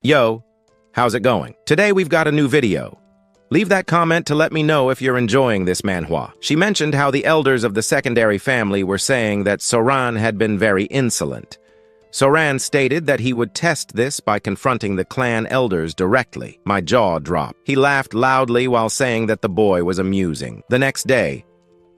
Yo, how's it going? Today we've got a new video. Leave that comment to let me know if you're enjoying this manhwa. She mentioned how the elders of the secondary family were saying that Soran had been very insolent. Soran stated that he would test this by confronting the clan elders directly. My jaw dropped. He laughed loudly while saying that the boy was amusing. The next day,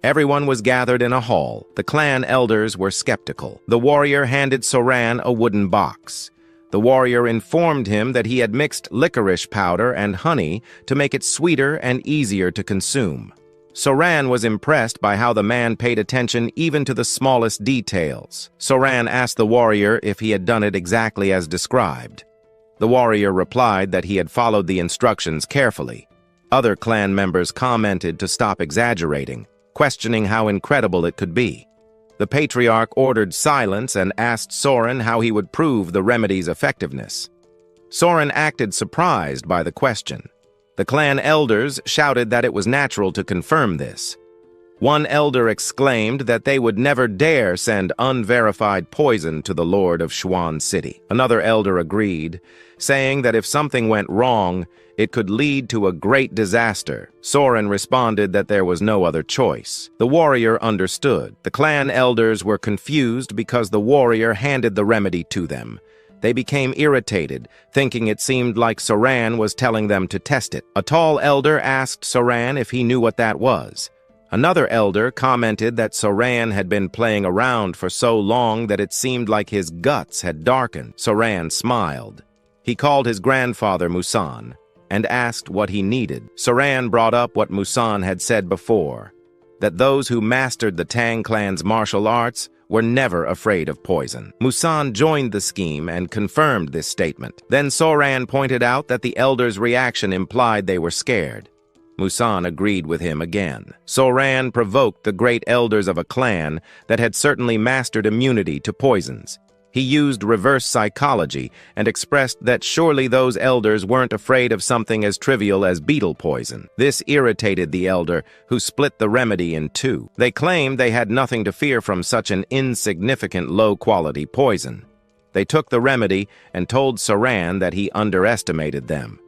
everyone was gathered in a hall. The clan elders were skeptical. The warrior handed Soran a wooden box. The warrior informed him that he had mixed licorice powder and honey to make it sweeter and easier to consume. Soran was impressed by how the man paid attention even to the smallest details. Soran asked the warrior if he had done it exactly as described. The warrior replied that he had followed the instructions carefully. Other clan members commented to stop exaggerating, questioning how incredible it could be. The patriarch ordered silence and asked Soran how he would prove the remedy's effectiveness. Soran acted surprised by the question. The clan elders shouted that it was natural to confirm this. One elder exclaimed that they would never dare send unverified poison to the Lord of Sichuan City. Another elder agreed, saying that if something went wrong, it could lead to a great disaster. Soran responded that there was no other choice. The warrior understood. The clan elders were confused because the warrior handed the remedy to them. They became irritated, thinking it seemed like Soran was telling them to test it. A tall elder asked Soran if he knew what that was. Another elder commented that Soran had been playing around for so long that it seemed like his guts had darkened. Soran smiled. He called his grandfather Musan and asked what he needed. Soran brought up what Musan had said before, that those who mastered the Tang clan's martial arts were never afraid of poison. Musan joined the scheme and confirmed this statement. Then Soran pointed out that the elders' reaction implied they were scared. Musan agreed with him again. Soran provoked the great elders of a clan that had certainly mastered immunity to poisons. He used reverse psychology and expressed that surely those elders weren't afraid of something as trivial as beetle poison. This irritated the elder, who split the remedy in two. They claimed they had nothing to fear from such an insignificant low-quality poison. They took the remedy and told Soran that he underestimated them.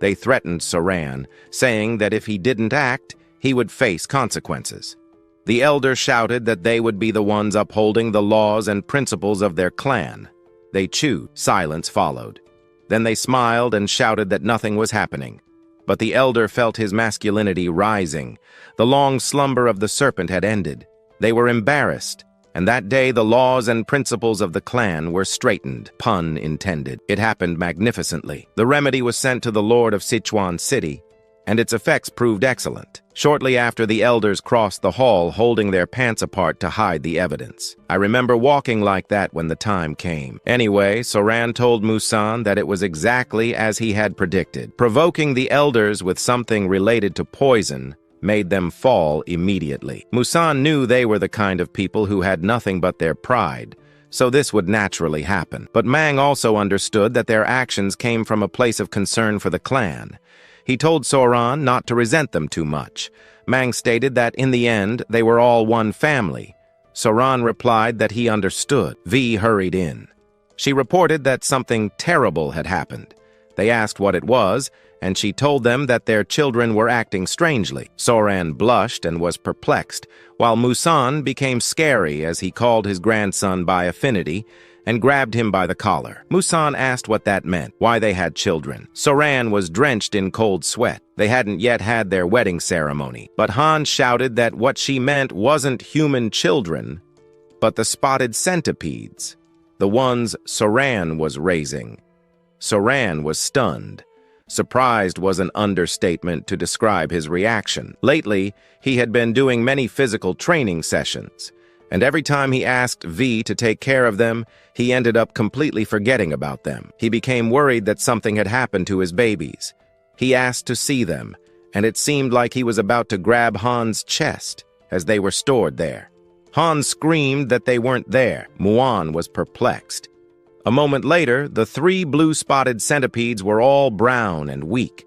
They threatened Soran, saying that if he didn't act, he would face consequences. The elder shouted that they would be the ones upholding the laws and principles of their clan. They chewed. Silence followed. Then they smiled and shouted that nothing was happening. But the elder felt his masculinity rising. The long slumber of the serpent had ended. They were embarrassed, and that day the laws and principles of the clan were straightened, pun intended. It happened magnificently. The remedy was sent to the Lord of Sichuan City, and its effects proved excellent. Shortly after, the elders crossed the hall, holding their pants apart to hide the evidence. I remember walking like that when the time came. Anyway, Soran told Musan that it was exactly as he had predicted. Provoking the elders with something related to poison made them fall immediately. Musan knew they were the kind of people who had nothing but their pride, so this would naturally happen. But Mang also understood that their actions came from a place of concern for the clan. He told Soran not to resent them too much. Mang stated that in the end, they were all one family. Soran replied that he understood. V hurried in. She reported that something terrible had happened. They asked what it was, and she told them that their children were acting strangely. Soran blushed and was perplexed, while Musan became scary as he called his grandson by affinity and grabbed him by the collar. Musan asked what that meant, why they had children. Soran was drenched in cold sweat. They hadn't yet had their wedding ceremony. But Han shouted that what she meant wasn't human children, but the spotted centipedes, the ones Soran was raising. Soran was stunned. Surprised was an understatement to describe his reaction. Lately, he had been doing many physical training sessions, and every time he asked V to take care of them, he ended up completely forgetting about them. He became worried that something had happened to his babies. He asked to see them, and it seemed like he was about to grab Han's chest as they were stored there. Han screamed that they weren't there. Muan was perplexed. A moment later, the 3 blue-spotted centipedes were all brown and weak.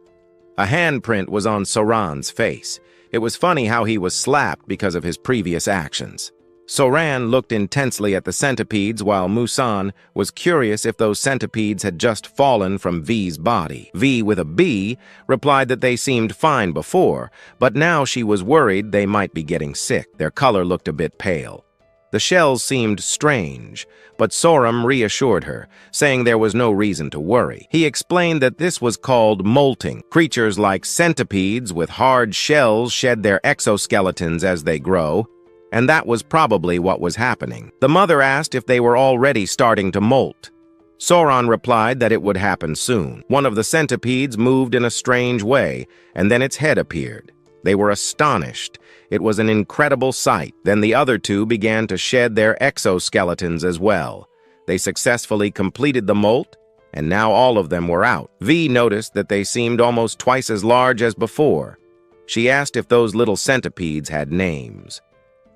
A handprint was on Soran's face. It was funny how he was slapped because of his previous actions. Soran looked intensely at the centipedes while Musan was curious if those centipedes had just fallen from V's body. V with a B replied that they seemed fine before, but now she was worried they might be getting sick. Their color looked a bit pale. The shells seemed strange, but Soram reassured her, saying there was no reason to worry. He explained that this was called molting. Creatures like centipedes with hard shells shed their exoskeletons as they grow, and that was probably what was happening. The mother asked if they were already starting to molt. Soran replied that it would happen soon. One of the centipedes moved in a strange way, and then its head appeared. They were astonished. It was an incredible sight. Then the other two began to shed their exoskeletons as well. They successfully completed the molt, and now all of them were out. V noticed that they seemed almost twice as large as before. She asked if those little centipedes had names.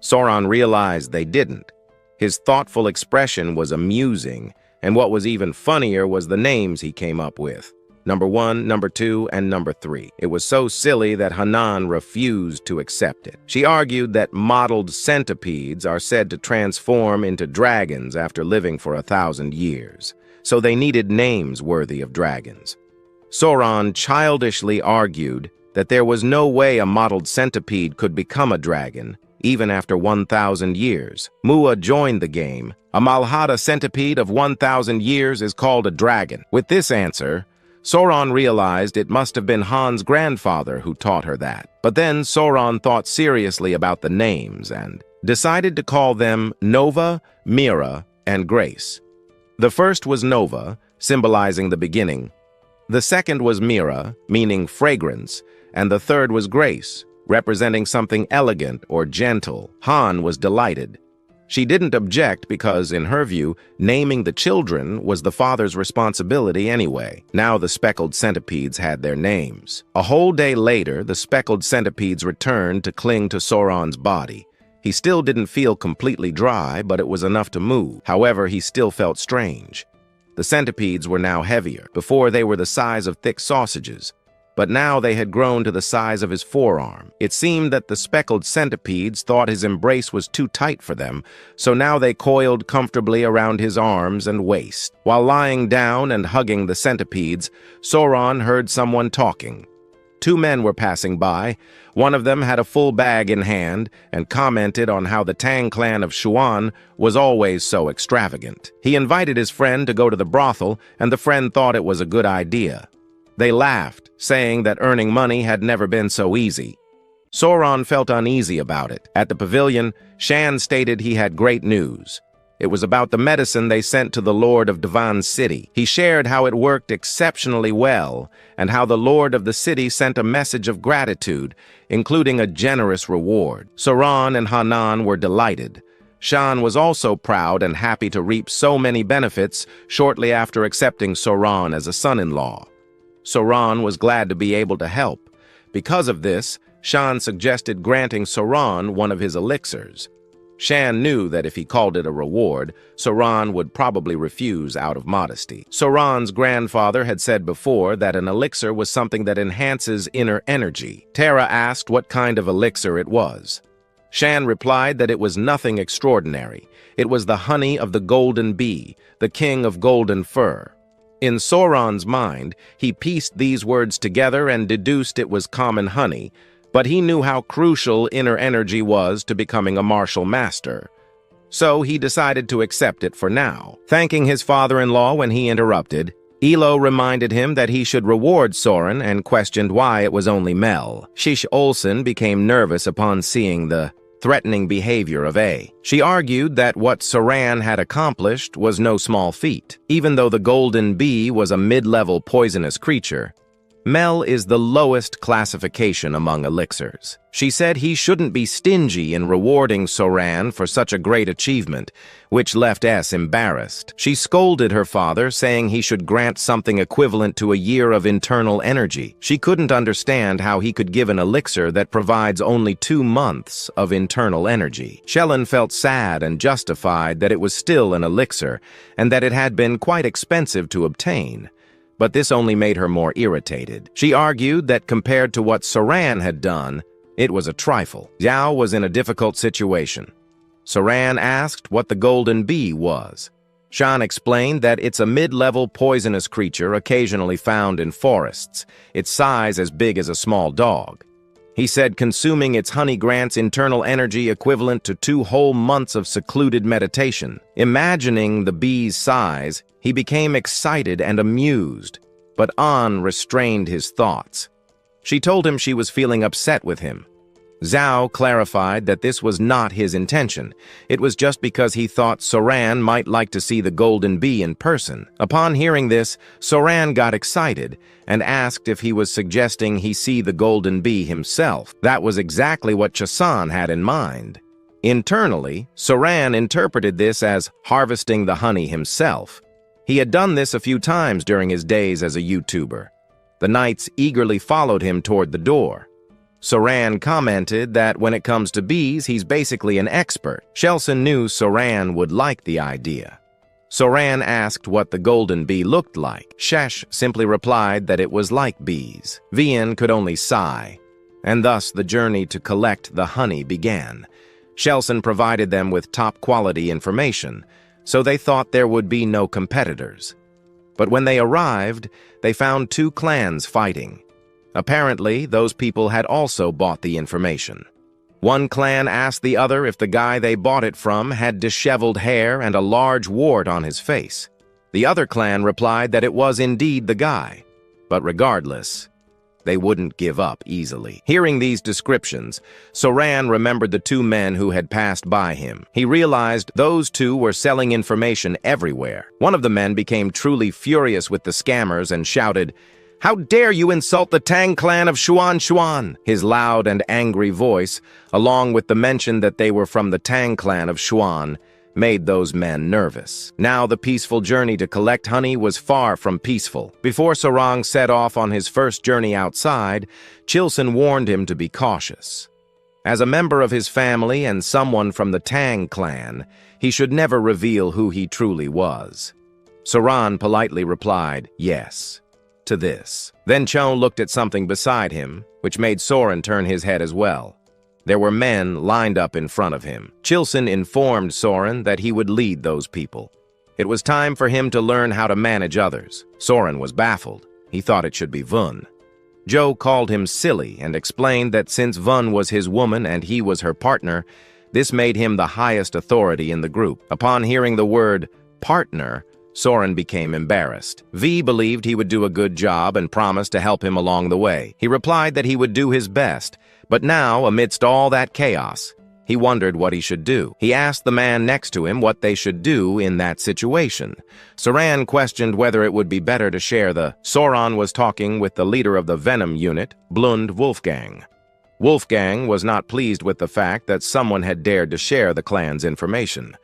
Soran realized they didn't. His thoughtful expression was amusing, and what was even funnier was the names he came up with. Number 1, Number 2, and Number 3. It was so silly that Hanan refused to accept it. She argued that mottled centipedes are said to transform into dragons after living for 1,000 years, so they needed names worthy of dragons. Soran childishly argued that there was no way a mottled centipede could become a dragon, even after 1,000 years. Mua joined the game. A Malhada centipede of 1,000 years is called a dragon. With this answer, Soran realized it must have been Han's grandfather who taught her that. But then Soran thought seriously about the names and decided to call them Nova, Mira, and Grace. The first was Nova, symbolizing the beginning. The second was Mira, meaning fragrance, and the third was Grace, representing something elegant or gentle. Han was delighted. She didn't object because, in her view, naming the children was the father's responsibility anyway. Now the speckled centipedes had their names. A whole day later, the speckled centipedes returned to cling to Soran's body. He still didn't feel completely dry, but it was enough to move. However, he still felt strange. The centipedes were now heavier. Before, they were the size of thick sausages, but now they had grown to the size of his forearm. It seemed that the speckled centipedes thought his embrace was too tight for them, so now they coiled comfortably around his arms and waist. While lying down and hugging the centipedes, Soran heard someone talking. Two men were passing by. One of them had a full bag in hand and commented on how the Tang clan of Sichuan was always so extravagant. He invited his friend to go to the brothel, and the friend thought it was a good idea. They laughed, saying that earning money had never been so easy. Soran felt uneasy about it. At the pavilion, Shan stated he had great news. It was about the medicine they sent to the Lord of Divan's city. He shared how it worked exceptionally well, and how the Lord of the city sent a message of gratitude, including a generous reward. Soran and Hanan were delighted. Shan was also proud and happy to reap so many benefits shortly after accepting Soran as a son-in-law. Soran was glad to be able to help. Because of this, Shan suggested granting Soran one of his elixirs. Shan knew that if he called it a reward, Soran would probably refuse out of modesty. Soran's grandfather had said before that an elixir was something that enhances inner energy. Tara asked what kind of elixir it was. Shan replied that it was nothing extraordinary. It was the honey of the golden bee, the king of golden fur. In Soran's mind, he pieced these words together and deduced it was common honey, but he knew how crucial inner energy was to becoming a martial master. So he decided to accept it for now. Thanking his father-in-law when he interrupted, Elo reminded him that he should reward Soren and questioned why it was only Mel. Shish Olsen became nervous upon seeing the threatening behavior of A. She argued that what Soran had accomplished was no small feat. Even though the golden bee was a mid-level poisonous creature, Mel is the lowest classification among elixirs. She said he shouldn't be stingy in rewarding Soran for such a great achievement, which left S embarrassed. She scolded her father, saying he should grant something equivalent to a year of internal energy. She couldn't understand how he could give an elixir that provides only 2 months of internal energy. Shellen felt sad and justified that it was still an elixir, and that it had been quite expensive to obtain. But this only made her more irritated. She argued that compared to what Soran had done, it was a trifle. Zhao was in a difficult situation. Soran asked what the golden bee was. Shan explained that it's a mid-level poisonous creature occasionally found in forests, its size as big as a small dog. He said consuming its honey grants internal energy equivalent to 2 whole months of secluded meditation. Imagining the bee's size, he became excited and amused, but An restrained his thoughts. She told him she was feeling upset with him. Zhao clarified that this was not his intention. It was just because he thought Soran might like to see the golden bee in person. Upon hearing this, Soran got excited and asked if he was suggesting he see the golden bee himself. That was exactly what Chasan had in mind. Internally, Soran interpreted this as harvesting the honey himself. He had done this a few times during his days as a YouTuber. The knights eagerly followed him toward the door. Soran commented that when it comes to bees, he's basically an expert. Shelson knew Soran would like the idea. Soran asked what the golden bee looked like. Shesh simply replied that it was like bees. Vian could only sigh, and thus the journey to collect the honey began. Shelson provided them with top-quality information, so they thought there would be no competitors. But when they arrived, they found 2 clans fighting. Apparently, those people had also bought the information. One clan asked the other if the guy they bought it from had disheveled hair and a large wart on his face. The other clan replied that it was indeed the guy. But regardless, they wouldn't give up easily. Hearing these descriptions, Soran remembered the 2 men who had passed by him. He realized those 2 were selling information everywhere. One of the men became truly furious with the scammers and shouted, "How dare you insult the Tang clan of Sichuan?" His loud and angry voice, along with the mention that they were from the Tang clan of Sichuan, made those men nervous. Now the peaceful journey to collect honey was far from peaceful. Before Sarang set off on his first journey outside, Chilson warned him to be cautious. As a member of his family and someone from the Tang clan, he should never reveal who he truly was. Saran politely replied, yes, to this. Then Cho looked at something beside him, which made Soren turn his head as well. There were men lined up in front of him. Chilson informed Soren that he would lead those people. It was time for him to learn how to manage others. Soren was baffled. He thought it should be Vun. Joe called him silly and explained that since Vun was his woman and he was her partner, this made him the highest authority in the group. Upon hearing the word partner, Soren became embarrassed. V believed he would do a good job and promised to help him along the way. He replied that he would do his best, but now, amidst all that chaos, he wondered what he should do. He asked the man next to him what they should do in that situation. Soran questioned whether it would be better to share the... Soran was talking with the leader of the Venom unit, Blund Wolfgang. Wolfgang was not pleased with the fact that someone had dared to share the clan's information.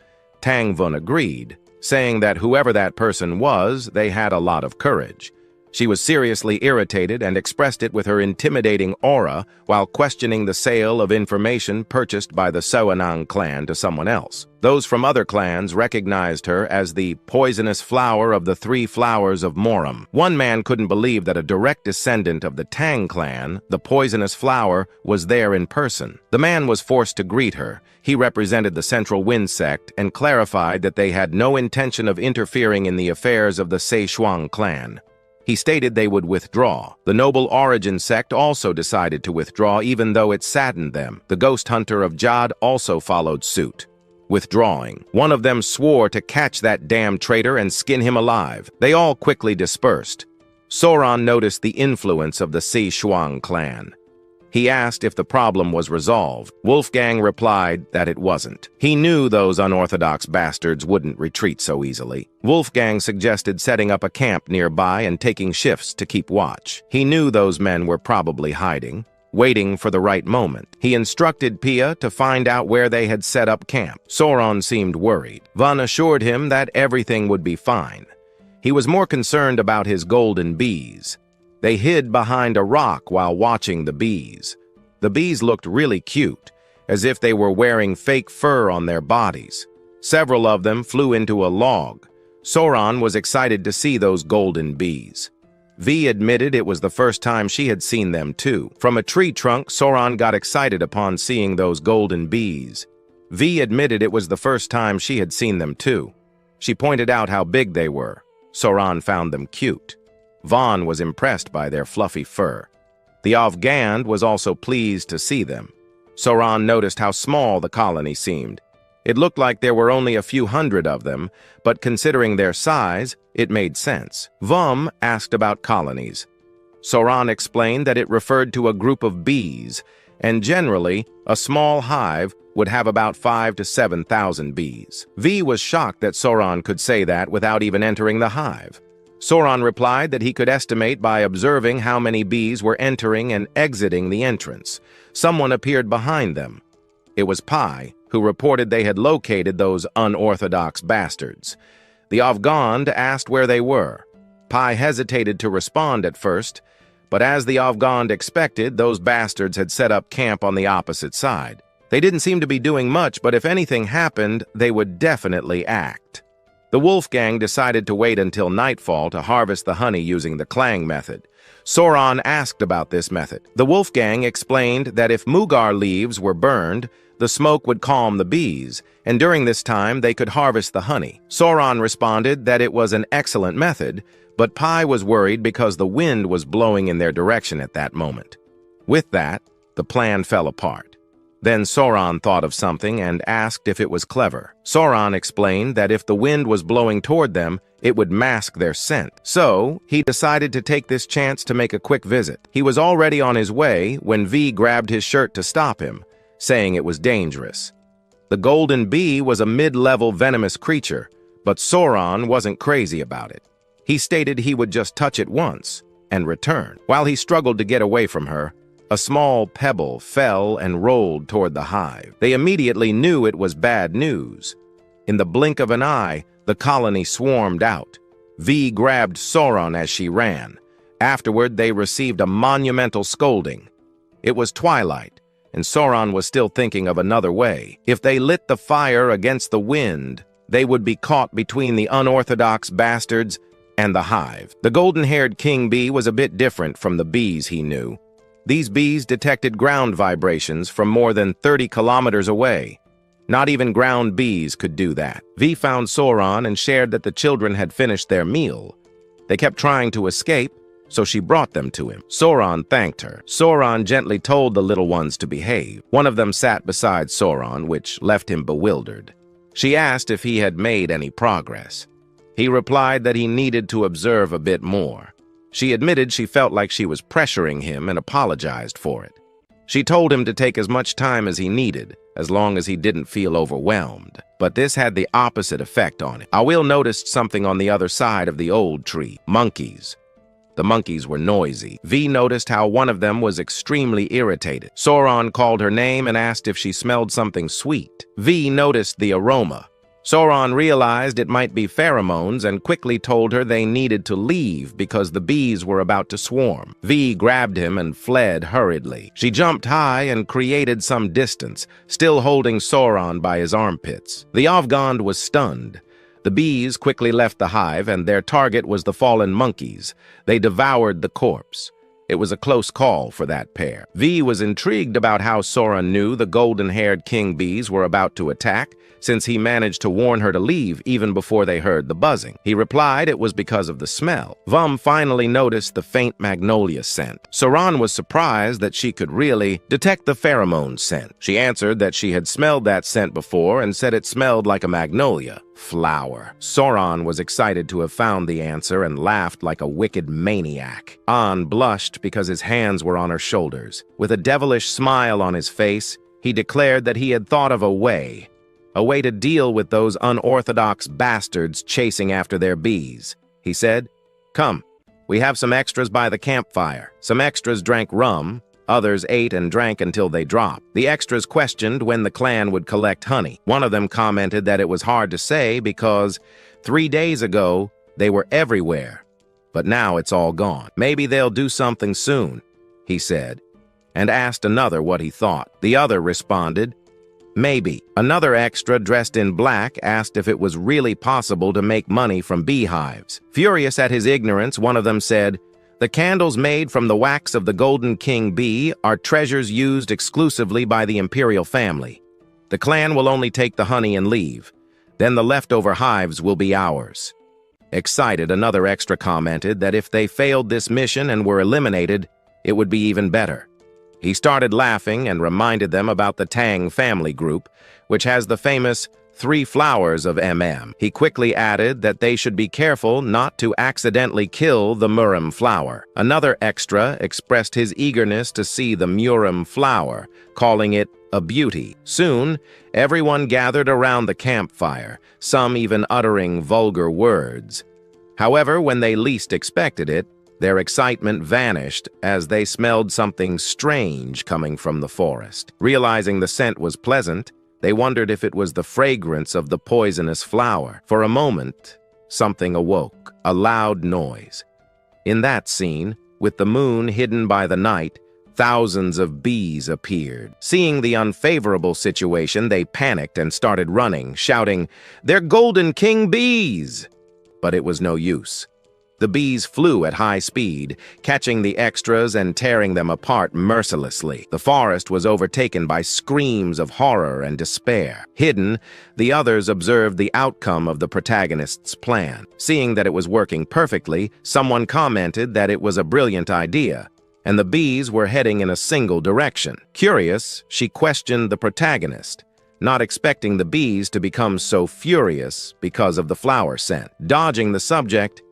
Tang Vun agreed, saying that whoever that person was, they had a lot of courage. She was seriously irritated and expressed it with her intimidating aura while questioning the sale of information purchased by the Soanang clan to someone else. Those from other clans recognized her as the poisonous flower of the 3 flowers of Morum. One man couldn't believe that a direct descendant of the Tang clan, the poisonous flower, was there in person. The man was forced to greet her. He represented the Central Wind sect and clarified that they had no intention of interfering in the affairs of the Sichuan clan. He stated they would withdraw. The Noble Origin sect also decided to withdraw even though it saddened them. The Ghost Hunter of Jad also followed suit, withdrawing. One of them swore to catch that damn traitor and skin him alive. They all quickly dispersed. Soran noticed the influence of the Sichuan clan. He asked if the problem was resolved. Wolfgang replied that it wasn't. He knew those unorthodox bastards wouldn't retreat so easily. Wolfgang suggested setting up a camp nearby and taking shifts to keep watch. He knew those men were probably hiding, waiting for the right moment. He instructed Pia to find out where they had set up camp. Soran seemed worried. Vun assured him that everything would be fine. He was more concerned about his golden bees. They hid behind a rock while watching the bees. The bees looked really cute, as if they were wearing fake fur on their bodies. Several of them flew into a log. Soran was excited to see those golden bees. V admitted it was the first time she had seen them too. From a tree trunk, Soran got excited upon seeing those golden bees. V admitted it was the first time she had seen them too. She pointed out how big they were. Soran found them cute. Vaughn was impressed by their fluffy fur. The Afghan was also pleased to see them. Soran noticed how small the colony seemed. It looked like there were only a few hundred of them, but considering their size, it made sense. Vum asked about colonies. Soran explained that it referred to a group of bees, and generally, a small hive would have about 5,000 to 7,000 bees. V was shocked that Soran could say that without even entering the hive. Soran replied that he could estimate by observing how many bees were entering and exiting the entrance. Someone appeared behind them. It was Pai, who reported they had located those unorthodox bastards. The Afghan asked where they were. Pai hesitated to respond at first, but as the Afghan expected, those bastards had set up camp on the opposite side. They didn't seem to be doing much, but if anything happened, they would definitely act. The Wolfgang decided to wait until nightfall to harvest the honey using the Clang method. Soran asked about this method. The Wolfgang explained that if mugar leaves were burned, the smoke would calm the bees, and during this time they could harvest the honey. Soran responded that it was an excellent method, but Pai was worried because the wind was blowing in their direction at that moment. With that, the plan fell apart. Then Soran thought of something and asked if it was clever. Soran explained that if the wind was blowing toward them, it would mask their scent. So, he decided to take this chance to make a quick visit. He was already on his way when V grabbed his shirt to stop him, saying it was dangerous. The golden bee was a mid-level venomous creature, but Soran wasn't crazy about it. He stated he would just touch it once and return. While he struggled to get away from her, a small pebble fell and rolled toward the hive. They immediately knew it was bad news. In the blink of an eye, the colony swarmed out. V grabbed Soran as she ran. Afterward, they received a monumental scolding. It was twilight, and Soran was still thinking of another way. If they lit the fire against the wind, they would be caught between the unorthodox bastards and the hive. The golden-haired king bee was a bit different from the bees he knew. These bees detected ground vibrations from more than 30 kilometers away. Not even ground bees could do that. V found Soran and shared that the children had finished their meal. They kept trying to escape, so she brought them to him. Soran thanked her. Soran gently told the little ones to behave. One of them sat beside Soran, which left him bewildered. She asked if he had made any progress. He replied that he needed to observe a bit more. She admitted she felt like she was pressuring him and apologized for it. She told him to take as much time as he needed, as long as he didn't feel overwhelmed. But this had the opposite effect on him. Awil noticed something on the other side of the old tree. Monkeys. The monkeys were noisy. V noticed how one of them was extremely irritated. Soran called her name and asked if she smelled something sweet. V noticed the aroma. Soran realized it might be pheromones and quickly told her they needed to leave because the bees were about to swarm. V grabbed him and fled hurriedly. She jumped high and created some distance, still holding Soran by his armpits. The Afghan was stunned. The bees quickly left the hive, and their target was the fallen monkeys. They devoured the corpse. It was a close call for that pair. V was intrigued about how Soran knew the golden-haired king bees were about to attack, since he managed to warn her to leave even before they heard the buzzing. He replied it was because of the smell. Vum finally noticed the faint magnolia scent. Soran was surprised that she could really detect the pheromone scent. She answered that she had smelled that scent before and said it smelled like a magnolia flower. Soran was excited to have found the answer and laughed like a wicked maniac. An blushed because his hands were on her shoulders. With a devilish smile on his face, he declared that he had thought of a way to deal with those unorthodox bastards chasing after their bees. He said, "Come, we have some extras by the campfire." Some extras drank rum, others ate and drank until they dropped. The extras questioned when the clan would collect honey. One of them commented that it was hard to say because 3 days ago, they were everywhere, but now it's all gone. Maybe they'll do something soon, he said, and asked another what he thought. The other responded, "Maybe." Another extra dressed in black asked if it was really possible to make money from beehives. Furious at his ignorance, one of them said, "The candles made from the wax of the golden king bee are treasures used exclusively by the imperial family. The clan will only take the honey and leave. Then the leftover hives will be ours. Excited, another extra commented that if they failed this mission and were eliminated, it would be even better. He started laughing and reminded them about the Tang family group, which has the famous 3 flowers of MM. He quickly added that they should be careful not to accidentally kill the murim flower. Another extra expressed his eagerness to see the murim flower, calling it a beauty. Soon, everyone gathered around the campfire, some even uttering vulgar words. However, when they least expected it, their excitement vanished as they smelled something strange coming from the forest. Realizing the scent was pleasant, they wondered if it was the fragrance of the poisonous flower. For a moment, something awoke, a loud noise. In that scene, with the moon hidden by the night, thousands of bees appeared. Seeing the unfavorable situation, they panicked and started running, shouting, "They're Golden King bees!" But it was no use. The bees flew at high speed, catching the extras and tearing them apart mercilessly. The forest was overtaken by screams of horror and despair. Hidden, the others observed the outcome of the protagonist's plan. Seeing that it was working perfectly, someone commented that it was a brilliant idea, and the bees were heading in a single direction. Curious, she questioned the protagonist, not expecting the bees to become so furious because of the flower scent. Dodging the subject,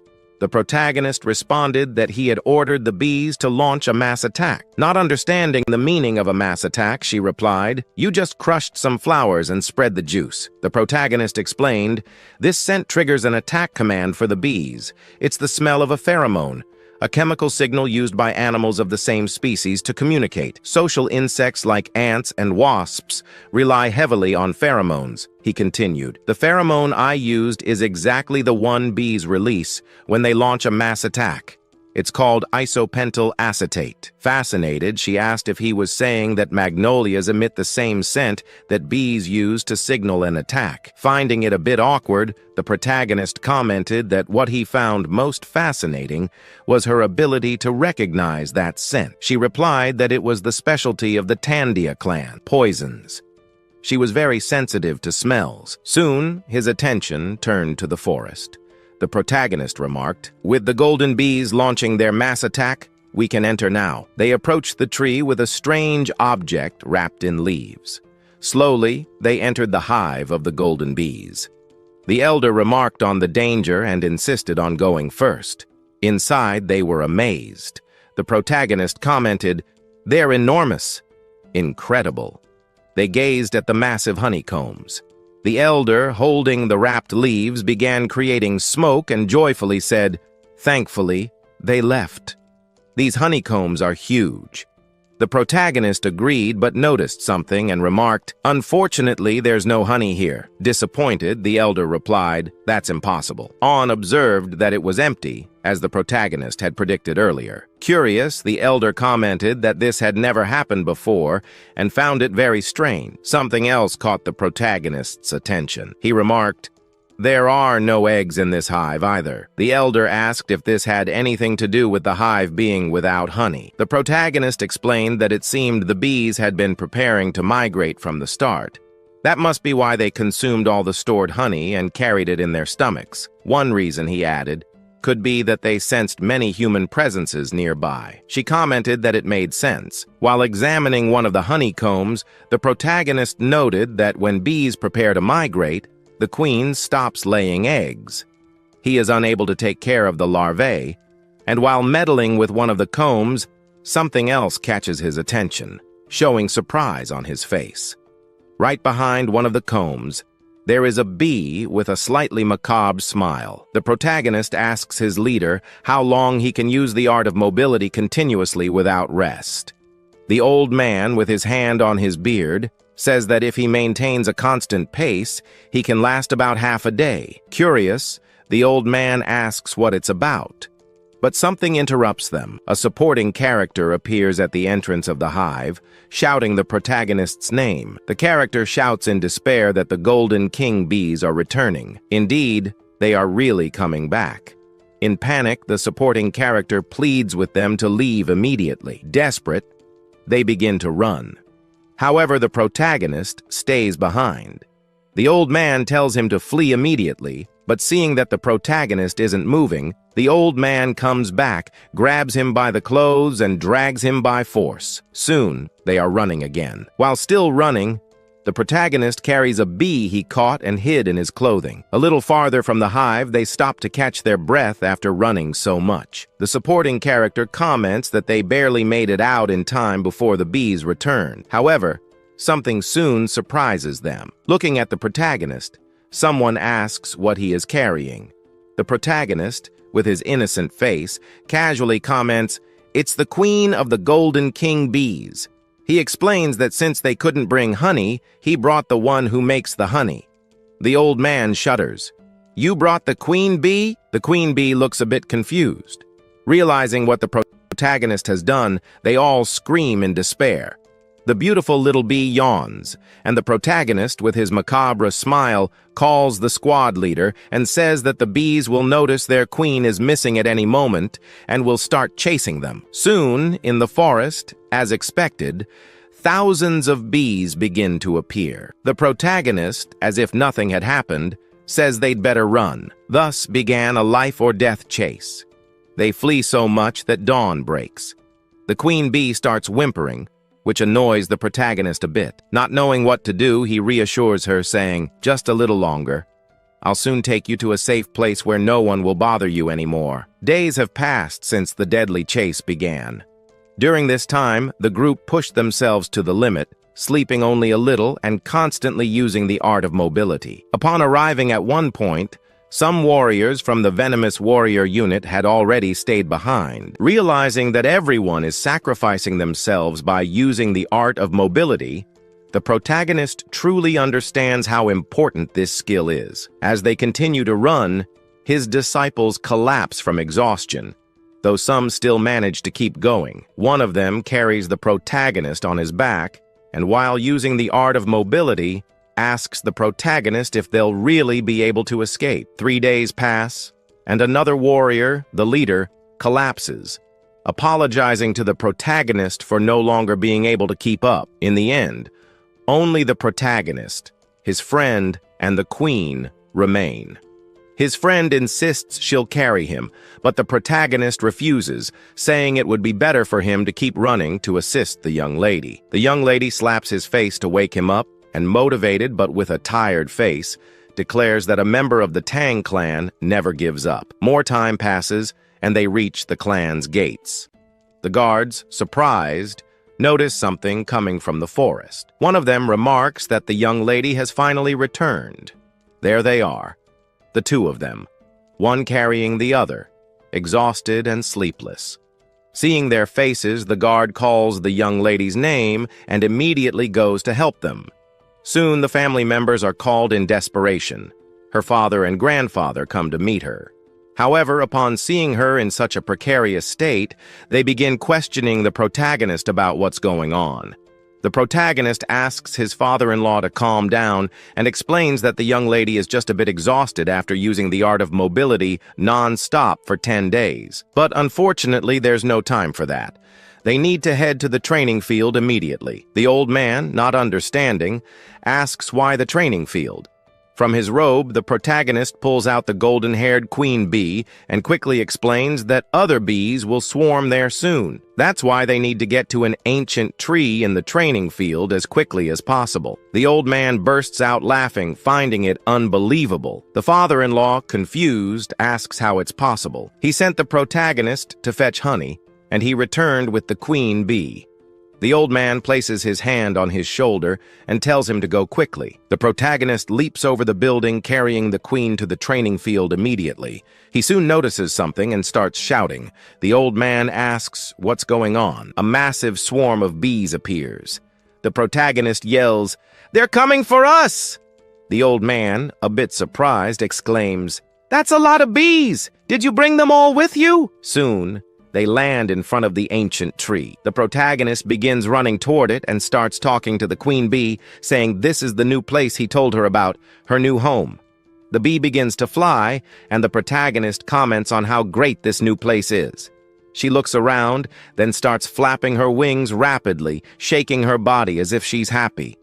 the protagonist responded that he had ordered the bees to launch a mass attack. Not understanding the meaning of a mass attack, she replied, "You just crushed some flowers and spread the juice." The protagonist explained, "This scent triggers an attack command for the bees. It's the smell of a pheromone, a chemical signal used by animals of the same species to communicate. Social insects like ants and wasps rely heavily on pheromones," he continued. "The pheromone I used is exactly the one bees release when they launch a mass attack. It's called isopentyl acetate." Fascinated, she asked if he was saying that magnolias emit the same scent that bees use to signal an attack. Finding it a bit awkward, the protagonist commented that what he found most fascinating was her ability to recognize that scent. She replied that it was the specialty of the Tandia clan, poisons. She was very sensitive to smells. Soon, his attention turned to the forest. The protagonist remarked, "With the golden bees launching their mass attack, we can enter now." They approached the tree with a strange object wrapped in leaves. Slowly, they entered the hive of the golden bees. The elder remarked on the danger and insisted on going first. Inside, they were amazed. The protagonist commented, "They're enormous." Incredible. They gazed at the massive honeycombs. The elder, holding the wrapped leaves, began creating smoke and joyfully said, "Thankfully, they left. These honeycombs are huge." The protagonist agreed but noticed something and remarked, "Unfortunately, there's no honey here." Disappointed, the elder replied, "That's impossible." On observed that it was empty, as the protagonist had predicted earlier. Curious, the elder commented that this had never happened before and found it very strange. Something else caught the protagonist's attention. He remarked, "There are no eggs in this hive either." The elder asked if this had anything to do with the hive being without honey. The protagonist explained that it seemed the bees had been preparing to migrate from the start. That must be why they consumed all the stored honey and carried it in their stomachs. One reason, he added, could be that they sensed many human presences nearby. She commented that it made sense. While examining one of the honeycombs, the protagonist noted that when bees prepare to migrate, the queen stops laying eggs. He is unable to take care of the larvae, and while meddling with one of the combs, something else catches his attention, showing surprise on his face. Right behind one of the combs, there is a bee with a slightly macabre smile. The protagonist asks his leader how long he can use the art of mobility continuously without rest. The old man, with his hand on his beard, says that if he maintains a constant pace, he can last about half a day. Curious, the old man asks what it's about. But something interrupts them. A supporting character appears at the entrance of the hive, shouting the protagonist's name. The character shouts in despair that the Golden King bees are returning. Indeed, they are really coming back. In panic, the supporting character pleads with them to leave immediately. Desperate, they begin to run. However, the protagonist stays behind. The old man tells him to flee immediately, but seeing that the protagonist isn't moving, the old man comes back, grabs him by the clothes, and drags him by force. Soon, they are running again. While still running, the protagonist carries a bee he caught and hid in his clothing. A little farther from the hive, they stop to catch their breath after running so much. The supporting character comments that they barely made it out in time before the bees returned. However, something soon surprises them. Looking at the protagonist, someone asks what he is carrying. The protagonist, with his innocent face, casually comments, "It's the queen of the golden king bees." He explains that since they couldn't bring honey, he brought the one who makes the honey. The old man shudders. "You brought the queen bee?" The queen bee looks a bit confused. Realizing what the protagonist has done, they all scream in despair. The beautiful little bee yawns, and the protagonist, with his macabre smile, calls the squad leader and says that the bees will notice their queen is missing at any moment and will start chasing them. Soon, in the forest, as expected, thousands of bees begin to appear. The protagonist, as if nothing had happened, says they'd better run. Thus began a life-or-death chase. They flee so much that dawn breaks. The queen bee starts whimpering, which annoys the protagonist a bit. Not knowing what to do, he reassures her, saying, "Just a little longer. I'll soon take you to a safe place where no one will bother you anymore." Days have passed since the deadly chase began. During this time, the group pushed themselves to the limit, sleeping only a little and constantly using the art of mobility. Upon arriving at one point, some warriors from the venomous warrior unit had already stayed behind. Realizing that everyone is sacrificing themselves by using the art of mobility, the protagonist truly understands how important this skill is. As they continue to run, his disciples collapse from exhaustion, though some still manage to keep going. One of them carries the protagonist on his back, and while using the art of mobility, asks the protagonist if they'll really be able to escape. 3 days pass, and another warrior, the leader, collapses, apologizing to the protagonist for no longer being able to keep up. In the end, only the protagonist, his friend, and the queen remain. His friend insists she'll carry him, but the protagonist refuses, saying it would be better for him to keep running to assist the young lady. The young lady slaps his face to wake him up, and motivated but with a tired face, declares that a member of the Tang clan never gives up. More time passes, and they reach the clan's gates. The guards, surprised, notice something coming from the forest. One of them remarks that the young lady has finally returned. There they are, the two of them, one carrying the other, exhausted and sleepless. Seeing their faces, the guard calls the young lady's name and immediately goes to help them. Soon the family members are called in desperation. Her father and grandfather come to meet her. However, upon seeing her in such a precarious state, they begin questioning the protagonist about what's going on. The protagonist asks his father-in-law to calm down and explains that the young lady is just a bit exhausted after using the art of mobility non-stop for 10 days. But unfortunately, there's no time for that. They need to head to the training field immediately. The old man, not understanding, asks why the training field. From his robe, the protagonist pulls out the golden-haired queen bee and quickly explains that other bees will swarm there soon. That's why they need to get to an ancient tree in the training field as quickly as possible. The old man bursts out laughing, finding it unbelievable. The father-in-law, confused, asks how it's possible. He sent the protagonist to fetch honey, and he returned with the queen bee. The old man places his hand on his shoulder and tells him to go quickly. The protagonist leaps over the building, carrying the queen to the training field immediately. He soon notices something and starts shouting. The old man asks what's going on. A massive swarm of bees appears. The protagonist yells, "They're coming for us!" The old man, a bit surprised, exclaims, "That's a lot of bees! Did you bring them all with you?" Soon, they land in front of the ancient tree. The protagonist begins running toward it and starts talking to the queen bee, saying this is the new place he told her about, her new home. The bee begins to fly, and the protagonist comments on how great this new place is. She looks around, then starts flapping her wings rapidly, shaking her body as if she's happy.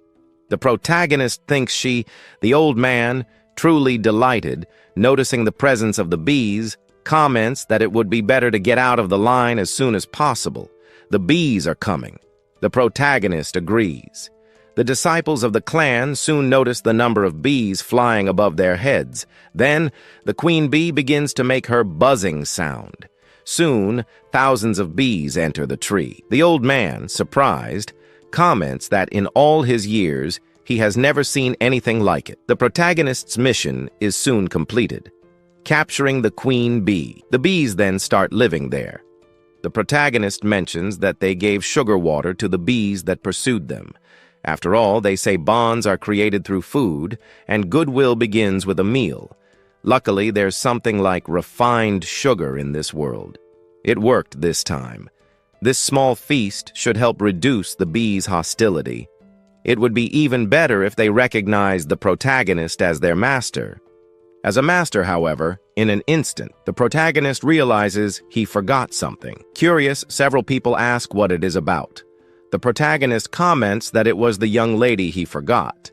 The protagonist thinks the old man, truly delighted, noticing the presence of the bees, comments that it would be better to get out of the line as soon as possible. The bees are coming. The protagonist agrees. The disciples of the clan soon notice the number of bees flying above their heads. Then, the queen bee begins to make her buzzing sound. Soon, thousands of bees enter the tree. The old man, surprised, comments that in all his years, he has never seen anything like it. The protagonist's mission is soon completed, capturing the queen bee. The bees then start living there. The protagonist mentions that they gave sugar water to the bees that pursued them. After all, they say bonds are created through food, and goodwill begins with a meal. Luckily, there's something like refined sugar in this world. It worked this time. This small feast should help reduce the bees' hostility. It would be even better if they recognized the protagonist as their master. As a master, however, in an instant, the protagonist realizes he forgot something. Curious, several people ask what it is about. The protagonist comments that it was the young lady he forgot.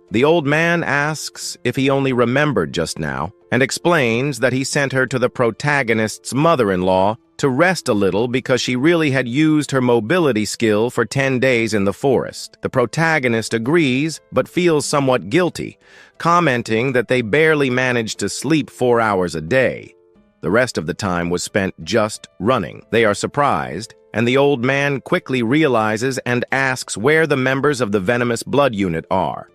The old man asks if he only remembered just now, and explains that he sent her to the protagonist's mother-in-law to rest a little because she really had used her mobility skill for 10 days in the forest. The protagonist agrees, but feels somewhat guilty, commenting that they barely managed to sleep 4 hours a day. The rest of the time was spent just running. They are surprised, and the old man quickly realizes and asks where the members of the venomous blood unit are.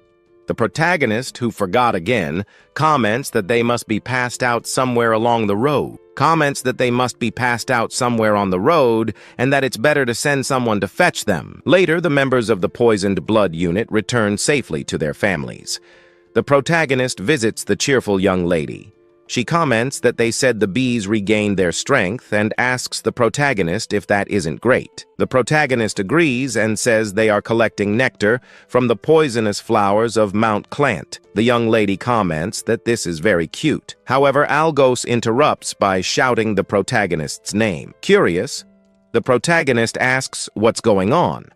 The protagonist, who forgot again, comments that they must be passed out somewhere along the road. And that it's better to send someone to fetch them. Later, the members of the poisoned blood unit return safely to their families. The protagonist visits the cheerful young lady. She comments that they said the bees regained their strength and asks the protagonist if that isn't great. The protagonist agrees and says they are collecting nectar from the poisonous flowers of Mount Clant. The young lady comments that this is very cute. However, Algos interrupts by shouting the protagonist's name. Curious, the protagonist asks what's going on.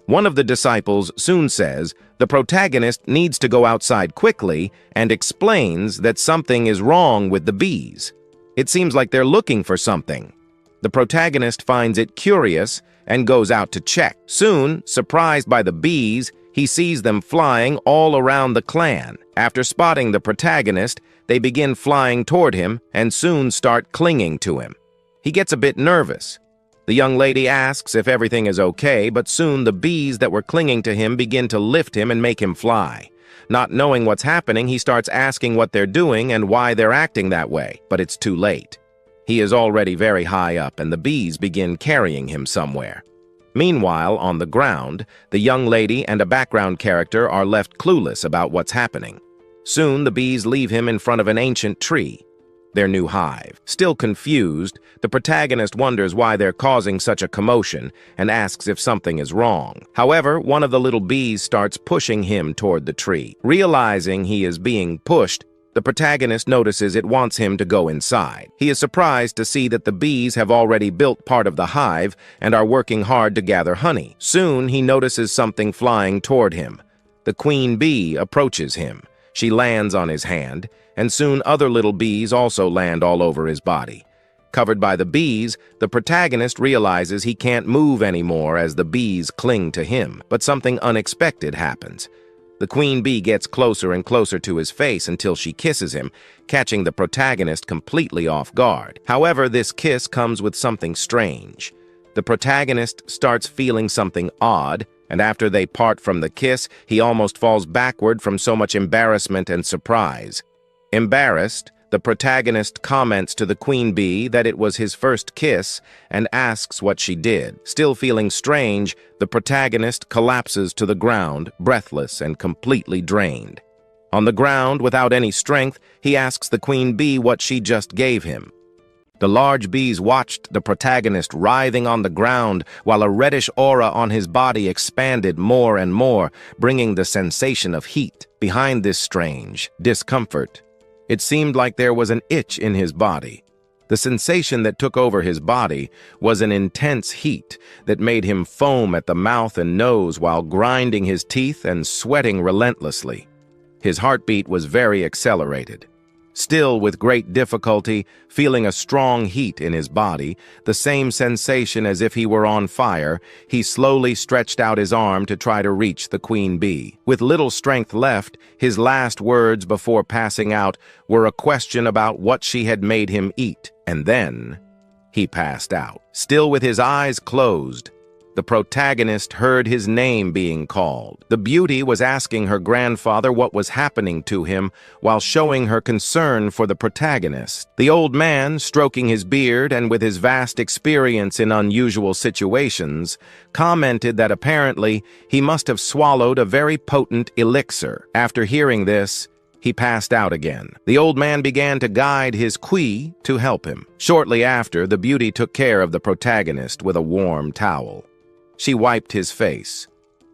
One of the disciples soon says the protagonist needs to go outside quickly and explains that something is wrong with the bees. It seems like they're looking for something. The protagonist finds it curious and goes out to check. Soon, surprised by the bees, he sees them flying all around the clan. After spotting the protagonist, they begin flying toward him and soon start clinging to him. He gets a bit nervous. The young lady asks if everything is okay, but soon the bees that were clinging to him begin to lift him and make him fly. Not knowing what's happening, he starts asking what they're doing and why they're acting that way, but it's too late. He is already very high up, and the bees begin carrying him somewhere. Meanwhile, on the ground, the young lady and a background character are left clueless about what's happening. Soon, the bees leave him in front of an ancient tree, their new hive. Still confused, the protagonist wonders why they're causing such a commotion and asks if something is wrong. However, one of the little bees starts pushing him toward the tree. Realizing he is being pushed, the protagonist notices it wants him to go inside. He is surprised to see that the bees have already built part of the hive and are working hard to gather honey. Soon, he notices something flying toward him. The queen bee approaches him. She lands on his hand, and soon other little bees also land all over his body. Covered by the bees, the protagonist realizes he can't move anymore as the bees cling to him. But something unexpected happens. The queen bee gets closer and closer to his face until she kisses him, catching the protagonist completely off guard. However, this kiss comes with something strange. The protagonist starts feeling something odd, and after they part from the kiss, he almost falls backward from so much embarrassment and surprise. Embarrassed, the protagonist comments to the queen bee that it was his first kiss and asks what she did. Still feeling strange, the protagonist collapses to the ground, breathless and completely drained. On the ground, without any strength, he asks the queen bee what she just gave him. The large bees watched the protagonist writhing on the ground while a reddish aura on his body expanded more and more, bringing the sensation of heat. Behind this strange discomfort, it seemed like there was an itch in his body. The sensation that took over his body was an intense heat that made him foam at the mouth and nose while grinding his teeth and sweating relentlessly. His heartbeat was very accelerated. Still, with great difficulty, feeling a strong heat in his body, the same sensation as if he were on fire, he slowly stretched out his arm to try to reach the queen bee. With little strength left, his last words before passing out were a question about what she had made him eat, and then he passed out. Still with his eyes closed, the protagonist heard his name being called. The beauty was asking her grandfather what was happening to him while showing her concern for the protagonist. The old man, stroking his beard and with his vast experience in unusual situations, commented that apparently he must have swallowed a very potent elixir. After hearing this, he passed out again. The old man began to guide his kui to help him. Shortly after, the beauty took care of the protagonist with a warm towel. She wiped his face.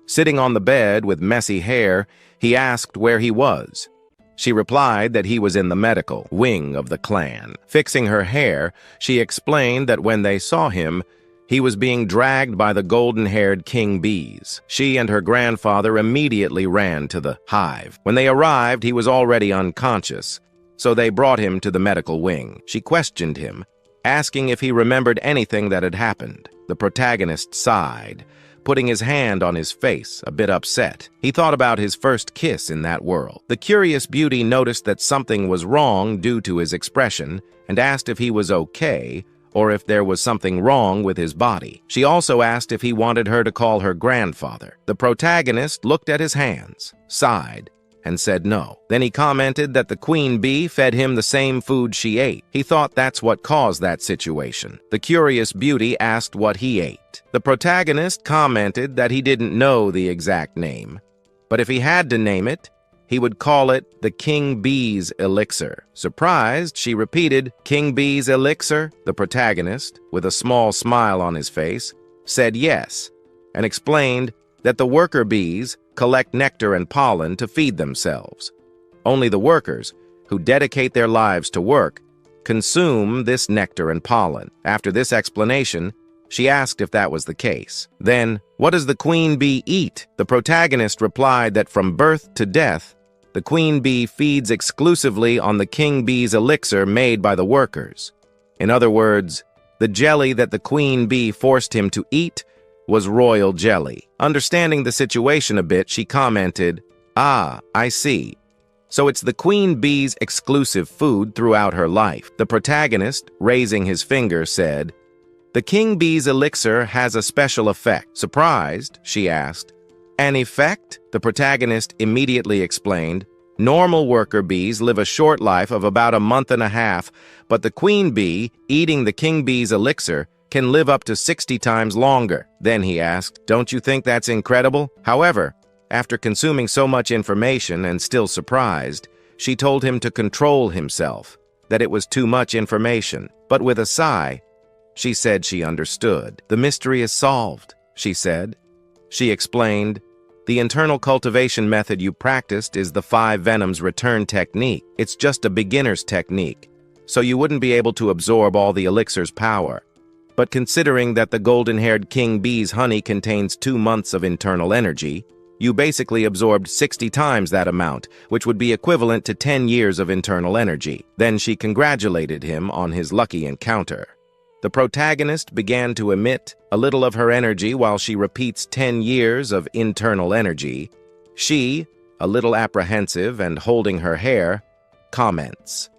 Sitting on the bed with messy hair, he asked where he was. She replied that he was in the medical wing of the clan. Fixing her hair, she explained that when they saw him, he was being dragged by the golden-haired king bees. She and her grandfather immediately ran to the hive. When they arrived, he was already unconscious, so they brought him to the medical wing. She questioned him, asking if he remembered anything that had happened. The protagonist sighed, putting his hand on his face, a bit upset. He thought about his first kiss in that world. The curious beauty noticed that something was wrong due to his expression and asked if he was okay or if there was something wrong with his body. She also asked if he wanted her to call her grandfather. The protagonist looked at his hands, sighed, and said no. Then he commented that the queen bee fed him the same food she ate. He thought that's what caused that situation. The curious beauty asked what he ate. The protagonist commented that he didn't know the exact name, but if he had to name it, he would call it the king bee's elixir. Surprised, she repeated, "King bee's elixir?" The protagonist, with a small smile on his face, said yes, and explained that the worker bees collect nectar and pollen to feed themselves. Only the workers, who dedicate their lives to work, consume this nectar and pollen. After this explanation, she asked if that was the case. Then, what does the queen bee eat? The protagonist replied that from birth to death, the queen bee feeds exclusively on the king bee's elixir made by the workers. In other words, the jelly that the queen bee forced him to eat was royal jelly. Understanding the situation a bit, she commented, "Ah, I see. So it's the queen bee's exclusive food throughout her life." The protagonist, raising his finger, said, "The king bee's elixir has a special effect." Surprised, she asked, "An effect?" The protagonist immediately explained, "Normal worker bees live a short life of about a month and a half, but the queen bee, eating the king bee's elixir, can live up to 60 times longer." Then he asked, "Don't you think that's incredible?" However, after consuming so much information and still surprised, she told him to control himself, that it was too much information. But with a sigh, she said she understood. "The mystery is solved," she said. She explained, "The internal cultivation method you practiced is the 5 venoms return technique. It's just a beginner's technique, so you wouldn't be able to absorb all the elixir's power. But considering that the golden-haired king bee's honey contains 2 months of internal energy, you basically absorbed 60 times that amount, which would be equivalent to 10 years of internal energy." Then she congratulated him on his lucky encounter. The protagonist began to emit a little of her energy while she repeats 10 years of internal energy. She, a little apprehensive and holding her hair, comments.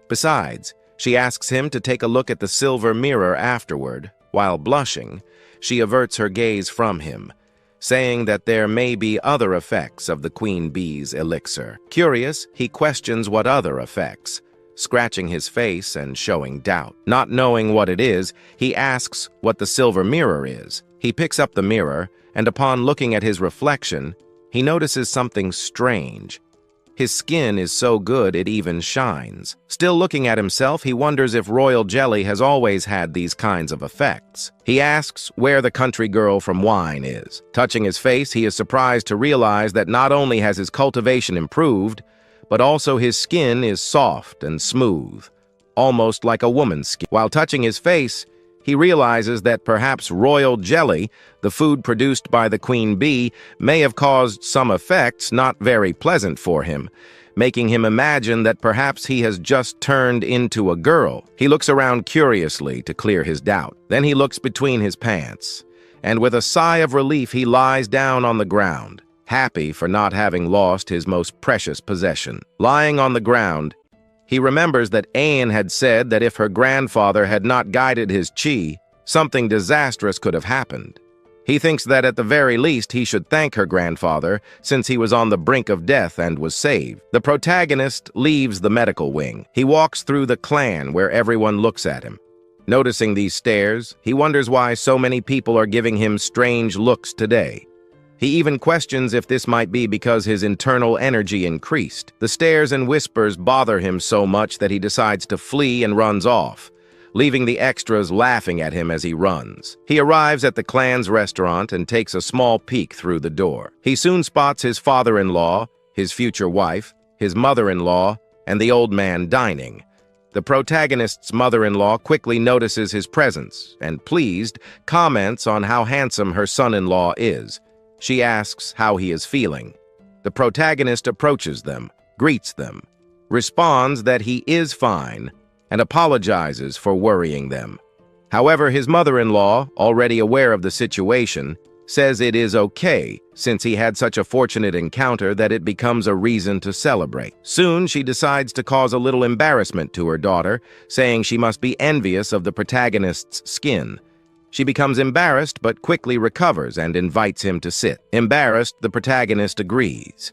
Besides, she asks him to take a look at the silver mirror afterward. While blushing, she averts her gaze from him, saying that there may be other effects of the queen bee's elixir. Curious, he questions what other effects, scratching his face and showing doubt. Not knowing what it is, he asks what the silver mirror is. He picks up the mirror, and upon looking at his reflection, he notices something strange. His skin is so good it even shines. Still looking at himself, he wonders if royal jelly has always had these kinds of effects. He asks where the country girl from Wine is. Touching his face, he is surprised to realize that not only has his cultivation improved, but also his skin is soft and smooth. almost like a woman's skin. While touching his face, he realizes that perhaps royal jelly, the food produced by the queen bee, may have caused some effects not very pleasant for him, making him imagine that perhaps he has just turned into a girl. He looks around curiously to clear his doubt. Then he looks between his pants, and with a sigh of relief he lies down on the ground, happy for not having lost his most precious possession. Lying on the ground, he remembers that Ain had said that if her grandfather had not guided his chi, something disastrous could have happened. He thinks that at the very least he should thank her grandfather, since he was on the brink of death and was saved. The protagonist leaves the medical wing. He walks through the clan where everyone looks at him. Noticing these stares, he wonders why so many people are giving him strange looks today. He even questions if this might be because his internal energy increased. The stares and whispers bother him so much that he decides to flee and runs off, leaving the extras laughing at him as he runs. He arrives at the clan's restaurant and takes a small peek through the door. He soon spots his father-in-law, his future wife, his mother-in-law, and the old man dining. The protagonist's mother-in-law quickly notices his presence and, pleased, comments on how handsome her son-in-law is. She asks how he is feeling. The protagonist approaches them, greets them, responds that he is fine, and apologizes for worrying them. However, his mother-in-law, already aware of the situation, says it is okay since he had such a fortunate encounter that it becomes a reason to celebrate. Soon, she decides to cause a little embarrassment to her daughter, saying she must be envious of the protagonist's skin. She becomes embarrassed but quickly recovers and invites him to sit. Embarrassed, the protagonist agrees.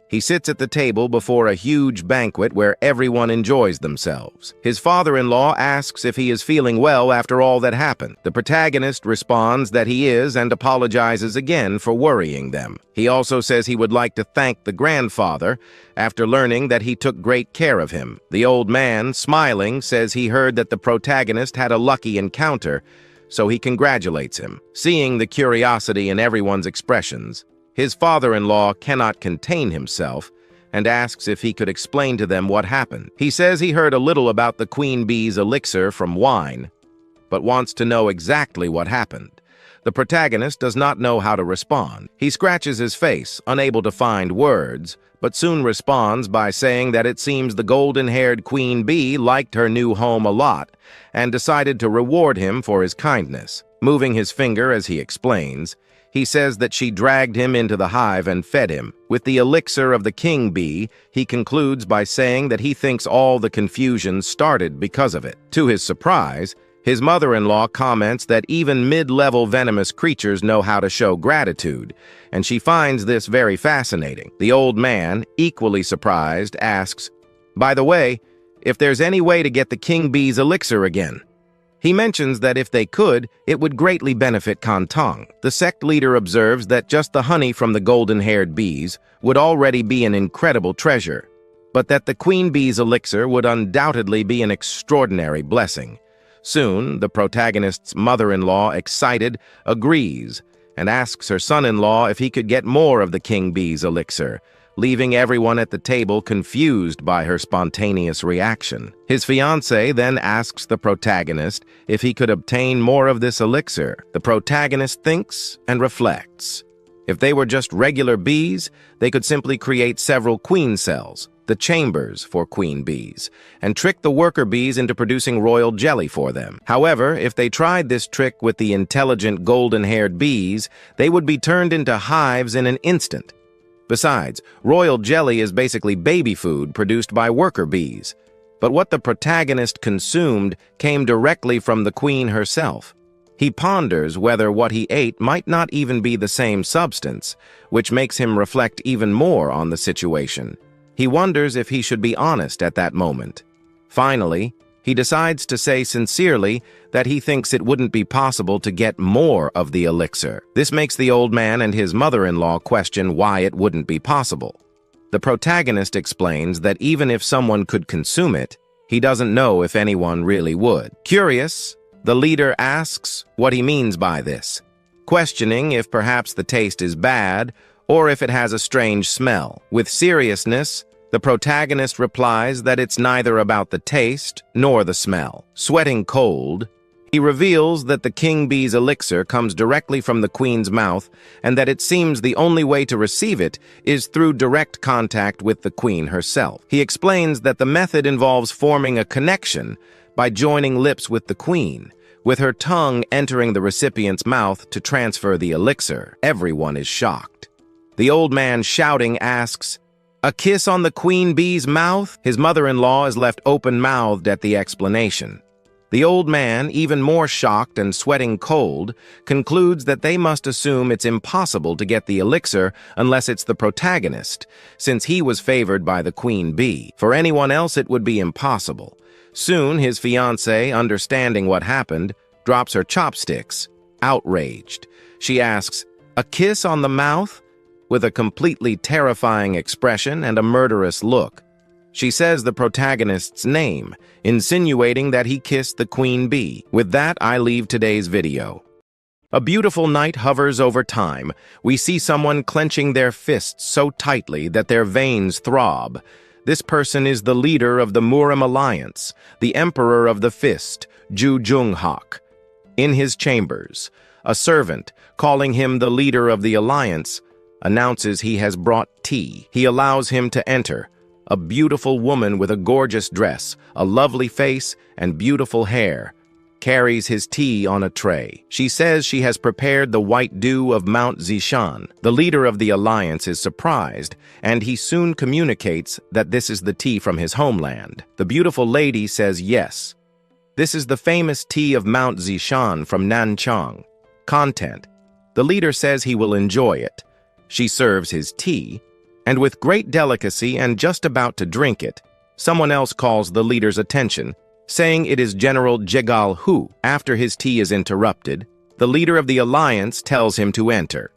He sits at the table before a huge banquet where everyone enjoys themselves. His father-in-law asks if he is feeling well after all that happened. The protagonist responds that he is and apologizes again for worrying them. He also says he would like to thank the grandfather after learning that he took great care of him. The old man, smiling, says he heard that the protagonist had a lucky encounter, so he congratulates him. Seeing the curiosity in everyone's expressions, his father-in-law cannot contain himself and asks if he could explain to them what happened. He says he heard a little about the queen bee's elixir from wine, but wants to know exactly what happened. The protagonist does not know how to respond. He scratches his face, unable to find words, but soon responds by saying that it seems the golden-haired queen bee liked her new home a lot and decided to reward him for his kindness. Moving his finger as he explains, he says that she dragged him into the hive and fed him. With the elixir of the king bee, he concludes by saying that he thinks all the confusion started because of it. To his surprise, his mother-in-law comments that even mid-level venomous creatures know how to show gratitude, and she finds this very fascinating. The old man, equally surprised, asks, "By the way, if there's any way to get the king bee's elixir again." He mentions that if they could, it would greatly benefit Tang. The sect leader observes that just the honey from the golden-haired bees would already be an incredible treasure, but that the queen bee's elixir would undoubtedly be an extraordinary blessing. Soon, the protagonist's mother-in-law, excited, agrees and asks her son-in-law if he could get more of the king bee's elixir, leaving everyone at the table confused by her spontaneous reaction. His fiancée then asks the protagonist if he could obtain more of this elixir. The protagonist thinks and reflects. If they were just regular bees, they could simply create several queen cells, the chambers for queen bees, and trick the worker bees into producing royal jelly for them. However, if they tried this trick with the intelligent golden-haired bees, they would be turned into hives in an instant. Besides, royal jelly is basically baby food produced by worker bees. But what the protagonist consumed came directly from the queen herself. He ponders whether what he ate might not even be the same substance, which makes him reflect even more on the situation. He wonders if he should be honest at that moment. Finally, he decides to say sincerely that he thinks it wouldn't be possible to get more of the elixir. This makes the old man and his mother-in-law question why it wouldn't be possible. The protagonist explains that even if someone could consume it, he doesn't know if anyone really would. Curious, the leader asks what he means by this, questioning if perhaps the taste is bad or if it has a strange smell. With seriousness, The protagonist replies that it's neither about the taste nor the smell. Sweating cold, he reveals that the king bee's elixir comes directly from the queen's mouth and that it seems the only way to receive it is through direct contact with the queen herself. He explains that the method involves forming a connection by joining lips with the queen, with her tongue entering the recipient's mouth to transfer the elixir. Everyone is shocked. The old man shouting asks, "A kiss on the queen bee's mouth?" His mother-in-law is left open-mouthed at the explanation. The old man, even more shocked and sweating cold, concludes that they must assume it's impossible to get the elixir unless it's the protagonist, since he was favored by the queen bee. For anyone else, it would be impossible. Soon, his fiancée, understanding what happened, drops her chopsticks, outraged. She asks, "A kiss on the mouth?" with a completely terrifying expression and a murderous look. She says the protagonist's name, insinuating that he kissed the queen bee. With that, I leave today's video. A beautiful night hovers over time. We see someone clenching their fists so tightly that their veins throb. This person is the leader of the Murim Alliance, the Emperor of the Fist, Ju Junghak. In his chambers, a servant, calling him the leader of the alliance, announces he has brought tea. He allows him to enter. A beautiful woman with a gorgeous dress, a lovely face, and beautiful hair, carries his tea on a tray. She says she has prepared the white dew of Mount Zishan. The leader of the alliance is surprised, and he soon communicates that this is the tea from his homeland. The beautiful lady says yes. This is the famous tea of Mount Zishan from Nanchang. Content: the leader says he will enjoy it. She serves his tea, and with great delicacy and just about to drink it, someone else calls the leader's attention, saying it is General Jegal Hu. After his tea is interrupted, the leader of the alliance tells him to enter.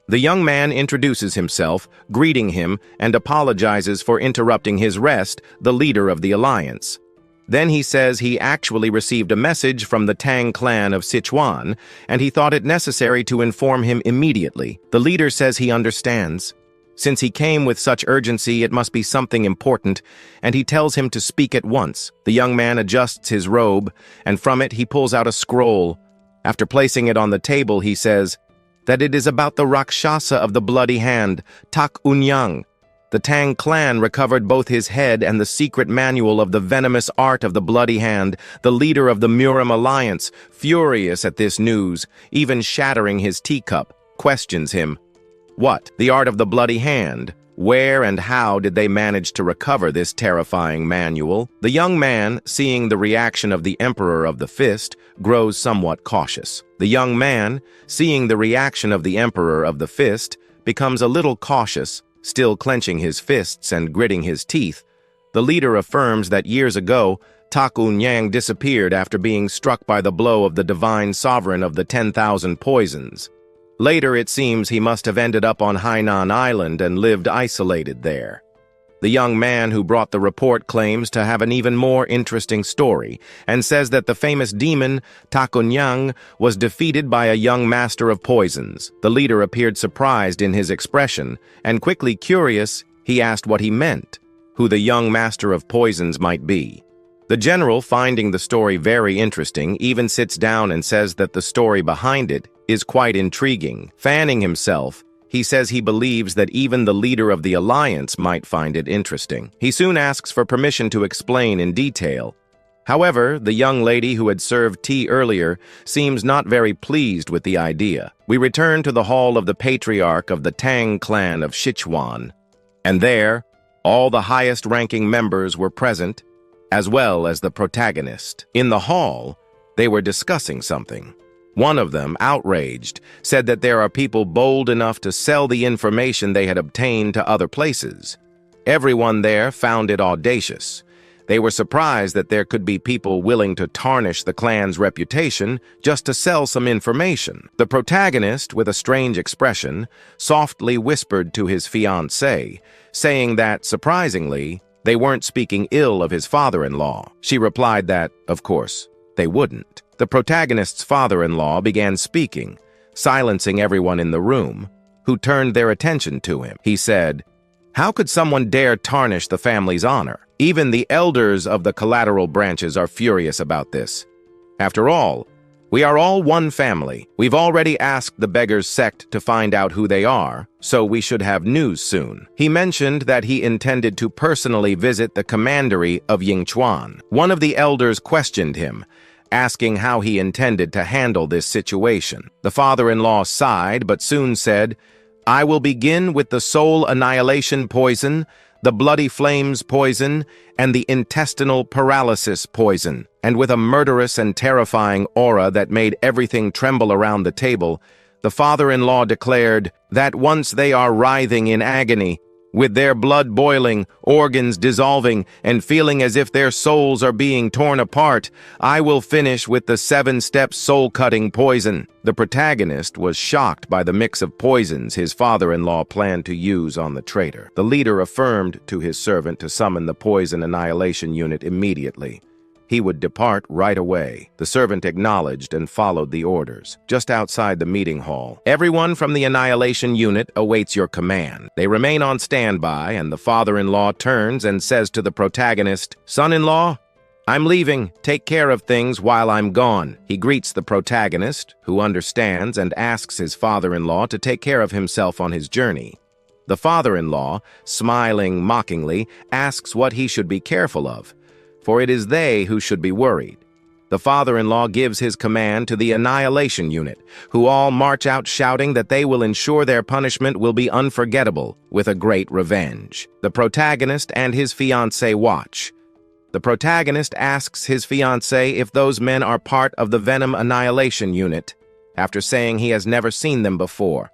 The young man introduces himself, greeting him, and apologizes for interrupting his rest, the leader of the alliance. Then he says he actually received a message from the Tang clan of Sichuan, and he thought it necessary to inform him immediately. The leader says he understands. Since he came with such urgency, it must be something important, and he tells him to speak at once. The young man adjusts his robe, and from it he pulls out a scroll. After placing it on the table, he says that it is about the Rakshasa of the Bloody Hand, Tak Unyang. The Tang clan recovered both his head and the secret manual of the venomous art of the Bloody Hand. The leader of the Murim Alliance, furious at this news, even shattering his teacup, questions him. What? The art of the Bloody Hand? Where and how did they manage to recover this terrifying manual? The young man, seeing the reaction of the Emperor of the Fist, grows somewhat cautious. The young man, seeing the reaction of the Emperor of the Fist, becomes a little cautious, still clenching his fists and gritting his teeth. The leader affirms that years ago, Tak Unyang disappeared after being struck by the blow of the divine sovereign of the 10,000 poisons. Later, it seems he must have ended up on Hainan Island and lived isolated there. The young man who brought the report claims to have an even more interesting story and says that the famous demon, Takunyang, was defeated by a young master of poisons. The leader appeared surprised in his expression, and quickly curious, he asked what he meant, who the young master of poisons might be. The general, finding the story very interesting, even sits down and says that the story behind it is quite intriguing. Fanning himself, he says he believes that even the leader of the alliance might find it interesting. He soon asks for permission to explain in detail. However, the young lady who had served tea earlier seems not very pleased with the idea. We return to the hall of the patriarch of the Tang clan of Sichuan, and there, all the highest-ranking members were present, as well as the protagonist. In the hall, they were discussing something. One of them, outraged, said that there are people bold enough to sell the information they had obtained to other places. Everyone there found it audacious. They were surprised that there could be people willing to tarnish the clan's reputation just to sell some information. The protagonist, with a strange expression, softly whispered to his fiancée, saying that, surprisingly, they weren't speaking ill of his father-in-law. She replied that, of course, they wouldn't. The protagonist's father-in-law began speaking, silencing everyone in the room, who turned their attention to him. He said, How could someone dare tarnish the family's honor? Even the elders of the collateral branches are furious about this. After all, we are all one family. We've already asked the beggar's sect to find out who they are, so we should have news soon. He mentioned that he intended to personally visit the commandery of Yingchuan. One of the elders questioned him, asking how he intended to handle this situation. The father-in-law sighed, but soon said, "I will begin with the soul annihilation poison, the bloody flames poison, and the intestinal paralysis poison." And with a murderous and terrifying aura that made everything tremble around the table, the father-in-law declared that once they are writhing in agony, with their blood boiling, organs dissolving, and feeling as if their souls are being torn apart, I will finish with the 7-step soul-cutting poison. The protagonist was shocked by the mix of poisons his father-in-law planned to use on the traitor. The leader affirmed to his servant to summon the poison annihilation unit immediately. He would depart right away. The servant acknowledged and followed the orders. Just outside the meeting hall, everyone from the Annihilation Unit awaits your command. They remain on standby, and the father-in-law turns and says to the protagonist, "Son-in-law, I'm leaving. Take care of things while I'm gone." He greets the protagonist, who understands and asks his father-in-law to take care of himself on his journey. The father-in-law, smiling mockingly, asks what he should be careful of, for it is they who should be worried. The father-in-law gives his command to the Annihilation Unit, who all march out shouting that they will ensure their punishment will be unforgettable, with a great revenge. The protagonist and his fiancée watch. The protagonist asks his fiancée if those men are part of the Venom Annihilation Unit, after saying he has never seen them before.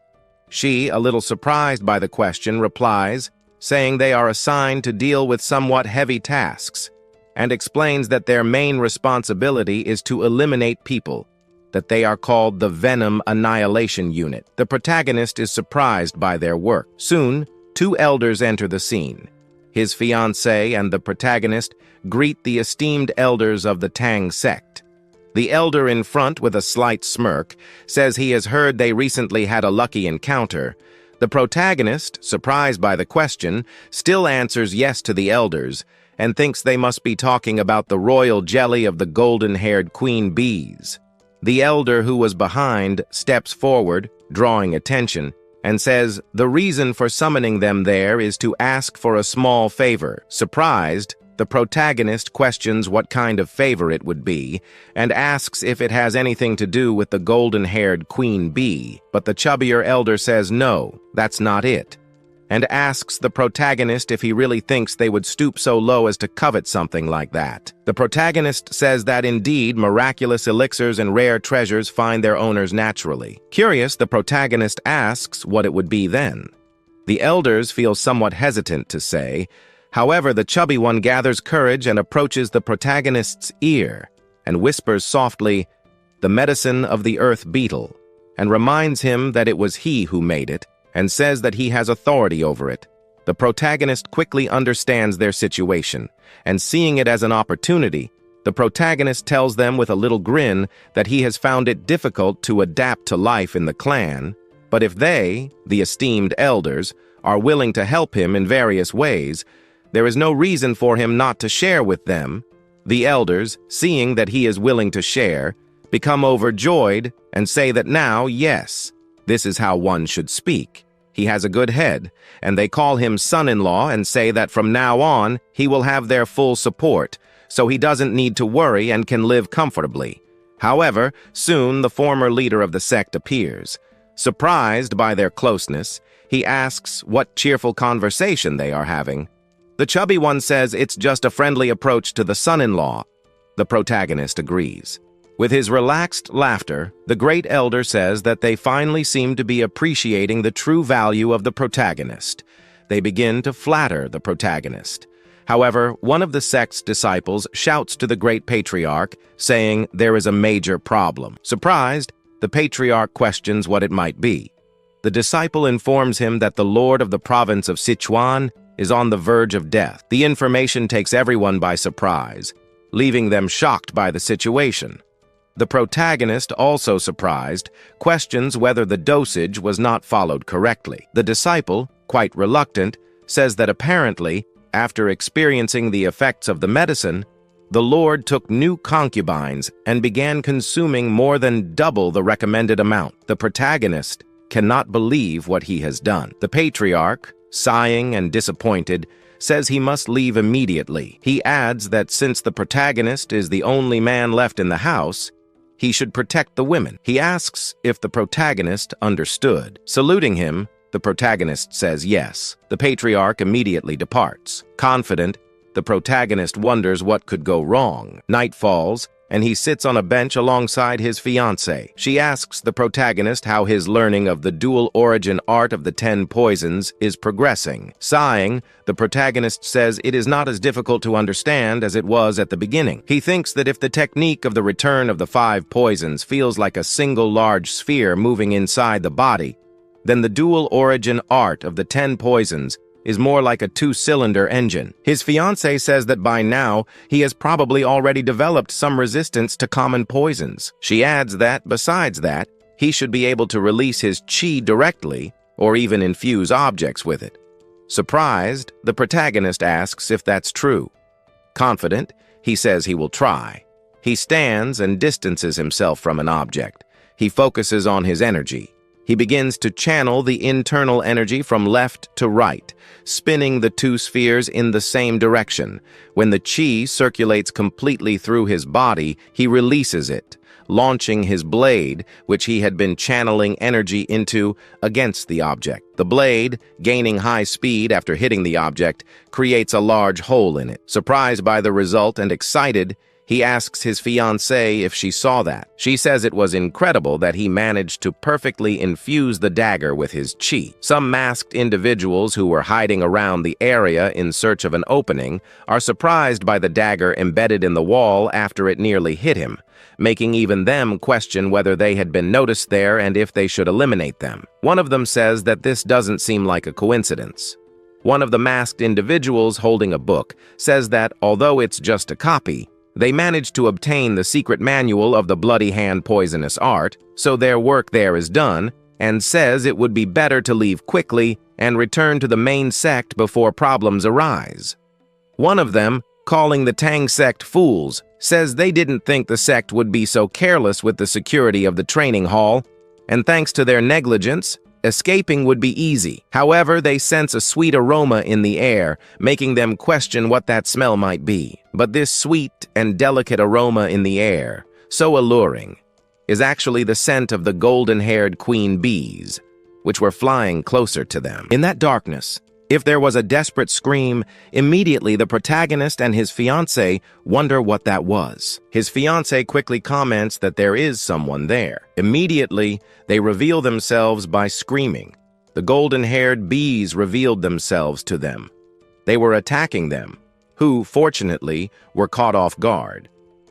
She, a little surprised by the question, replies, saying they are assigned to deal with somewhat heavy tasks, and explains that their main responsibility is to eliminate people, that they are called the Venom Annihilation Unit. The protagonist is surprised by their work. Soon, 2 elders enter the scene. His fiancée and the protagonist greet the esteemed elders of the Tang sect. The elder in front, with a slight smirk, says he has heard they recently had a lucky encounter. The protagonist, surprised by the question, still answers yes to the elders, and thinks they must be talking about the royal jelly of the golden-haired queen bees. The elder who was behind steps forward, drawing attention, and says the reason for summoning them there is to ask for a small favor. Surprised, the protagonist questions what kind of favor it would be, and asks if it has anything to do with the golden-haired queen bee, but the chubbier elder says no, that's not it, and asks the protagonist if he really thinks they would stoop so low as to covet something like that. The protagonist says that indeed miraculous elixirs and rare treasures find their owners naturally. Curious, the protagonist asks what it would be then. The elders feel somewhat hesitant to say. However, the chubby one gathers courage and approaches the protagonist's ear and whispers softly, "The medicine of the earth beetle," and reminds him that it was he who made it, and says that he has authority over it. The protagonist quickly understands their situation, and seeing it as an opportunity, the protagonist tells them with a little grin that he has found it difficult to adapt to life in the clan, but if they, the esteemed elders, are willing to help him in various ways, there is no reason for him not to share with them. The elders, seeing that he is willing to share, become overjoyed and say that now, yes, this is how one should speak. He has a good head, and they call him son-in-law and say that from now on, he will have their full support, so he doesn't need to worry and can live comfortably. However, soon the former leader of the sect appears. Surprised by their closeness, he asks what cheerful conversation they are having. The chubby one says it's just a friendly approach to the son-in-law. The protagonist agrees. With his relaxed laughter, the great elder says that they finally seem to be appreciating the true value of the protagonist. They begin to flatter the protagonist. However, one of the sect's disciples shouts to the great patriarch, saying there is a major problem. Surprised, the patriarch questions what it might be. The disciple informs him that the lord of the province of Sichuan is on the verge of death. The information takes everyone by surprise, leaving them shocked by the situation. The protagonist, also surprised, questions whether the dosage was not followed correctly. The disciple, quite reluctant, says that apparently, after experiencing the effects of the medicine, the Lord took new concubines and began consuming more than double the recommended amount. The protagonist cannot believe what he has done. The patriarch, sighing and disappointed, says he must leave immediately. He adds that since the protagonist is the only man left in the house, he should protect the women. He asks if the protagonist understood. Saluting him, the protagonist says yes. The patriarch immediately departs. Confident, the protagonist wonders what could go wrong. Night falls, and he sits on a bench alongside his fiancée. She asks the protagonist how his learning of the dual origin art of the 10 poisons is progressing. Sighing, the protagonist says it is not as difficult to understand as it was at the beginning. He thinks that if the technique of the return of the 5 poisons feels like a single large sphere moving inside the body, then the dual origin art of the 10 poisons is more like a 2-cylinder engine. His fiancée says that by now, he has probably already developed some resistance to common poisons. She adds that, besides that, he should be able to release his chi directly or even infuse objects with it. Surprised, the protagonist asks if that's true. Confident, he says he will try. He stands and distances himself from an object. He focuses on his energy. He begins to channel the internal energy from left to right, spinning the 2 spheres in the same direction. When the chi circulates completely through his body, he releases it, launching his blade, which he had been channeling energy into, against the object. The blade, gaining high speed after hitting the object, creates a large hole in it. Surprised by the result and excited, he asks his fiancée if she saw that. She says it was incredible that he managed to perfectly infuse the dagger with his chi. Some masked individuals who were hiding around the area in search of an opening are surprised by the dagger embedded in the wall after it nearly hit him, making even them question whether they had been noticed there and if they should eliminate them. One of them says that this doesn't seem like a coincidence. One of the masked individuals holding a book says that although it's just a copy, they managed to obtain the secret manual of the bloody hand poisonous art, so their work there is done, and says it would be better to leave quickly and return to the main sect before problems arise. One of them, calling the Tang sect fools, says they didn't think the sect would be so careless with the security of the training hall, and thanks to their negligence, escaping would be easy. However, they sense a sweet aroma in the air, making them question what that smell might be. But this sweet and delicate aroma in the air, so alluring, is actually the scent of the golden-haired queen bees, which were flying closer to them. In that darkness, if there was a desperate scream, immediately the protagonist and his fiancée wonder what that was. His fiancée quickly comments that there is someone there. Immediately, they reveal themselves by screaming. The golden-haired bees revealed themselves to them. They were attacking them, who, fortunately, were caught off guard.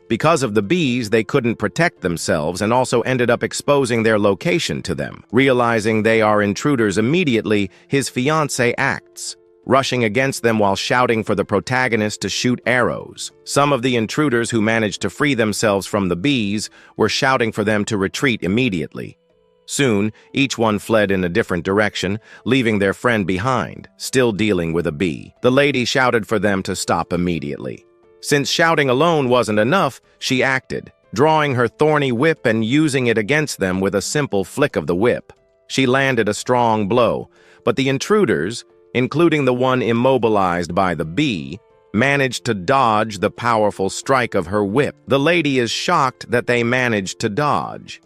Because of the bees, they couldn't protect themselves and also ended up exposing their location to them. Realizing they are intruders immediately, his fiancée acts, rushing against them while shouting for the protagonist to shoot arrows. Some of the intruders who managed to free themselves from the bees were shouting for them to retreat immediately. Soon, each one fled in a different direction, leaving their friend behind, still dealing with a bee. The lady shouted for them to stop immediately. Since shouting alone wasn't enough, she acted, drawing her thorny whip and using it against them with a simple flick of the whip. She landed a strong blow, but the intruders, including the one immobilized by the bee, managed to dodge the powerful strike of her whip. The lady is shocked that they managed to dodge.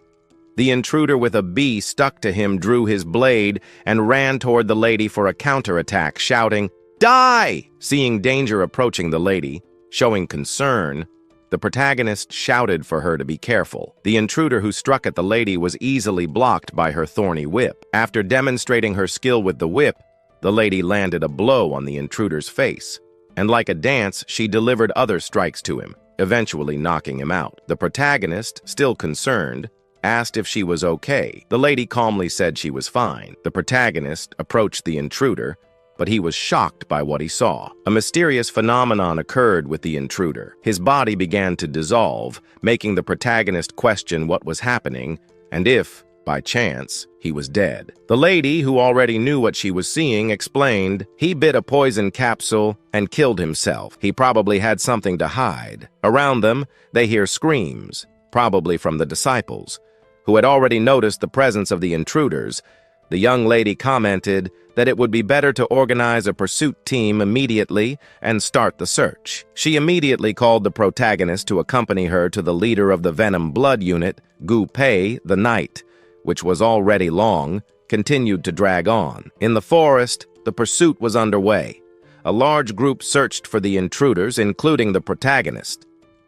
The intruder with a bee stuck to him drew his blade and ran toward the lady for a counterattack, shouting, "Die!" Seeing danger approaching the lady, showing concern, the protagonist shouted for her to be careful. The intruder who struck at the lady was easily blocked by her thorny whip. After demonstrating her skill with the whip, the lady landed a blow on the intruder's face, and like a dance, she delivered other strikes to him, eventually knocking him out. The protagonist, still concerned, asked if she was okay. The lady calmly said she was fine. The protagonist approached the intruder, but he was shocked by what he saw. A mysterious phenomenon occurred with the intruder. His body began to dissolve, making the protagonist question what was happening and if By chance, he was dead. The lady, who already knew what she was seeing, explained, "He bit a poison capsule and killed himself. He probably had something to hide." Around them, they hear screams, probably from the disciples, who had already noticed the presence of the intruders. The young lady commented that it would be better to organize a pursuit team immediately and start the search. She immediately called the protagonist to accompany her to the leader of the Venom Blood Unit, Gu Pei. The night, which was already long, continued to drag on. In the forest, the pursuit was underway. A large group searched for the intruders, including the protagonist.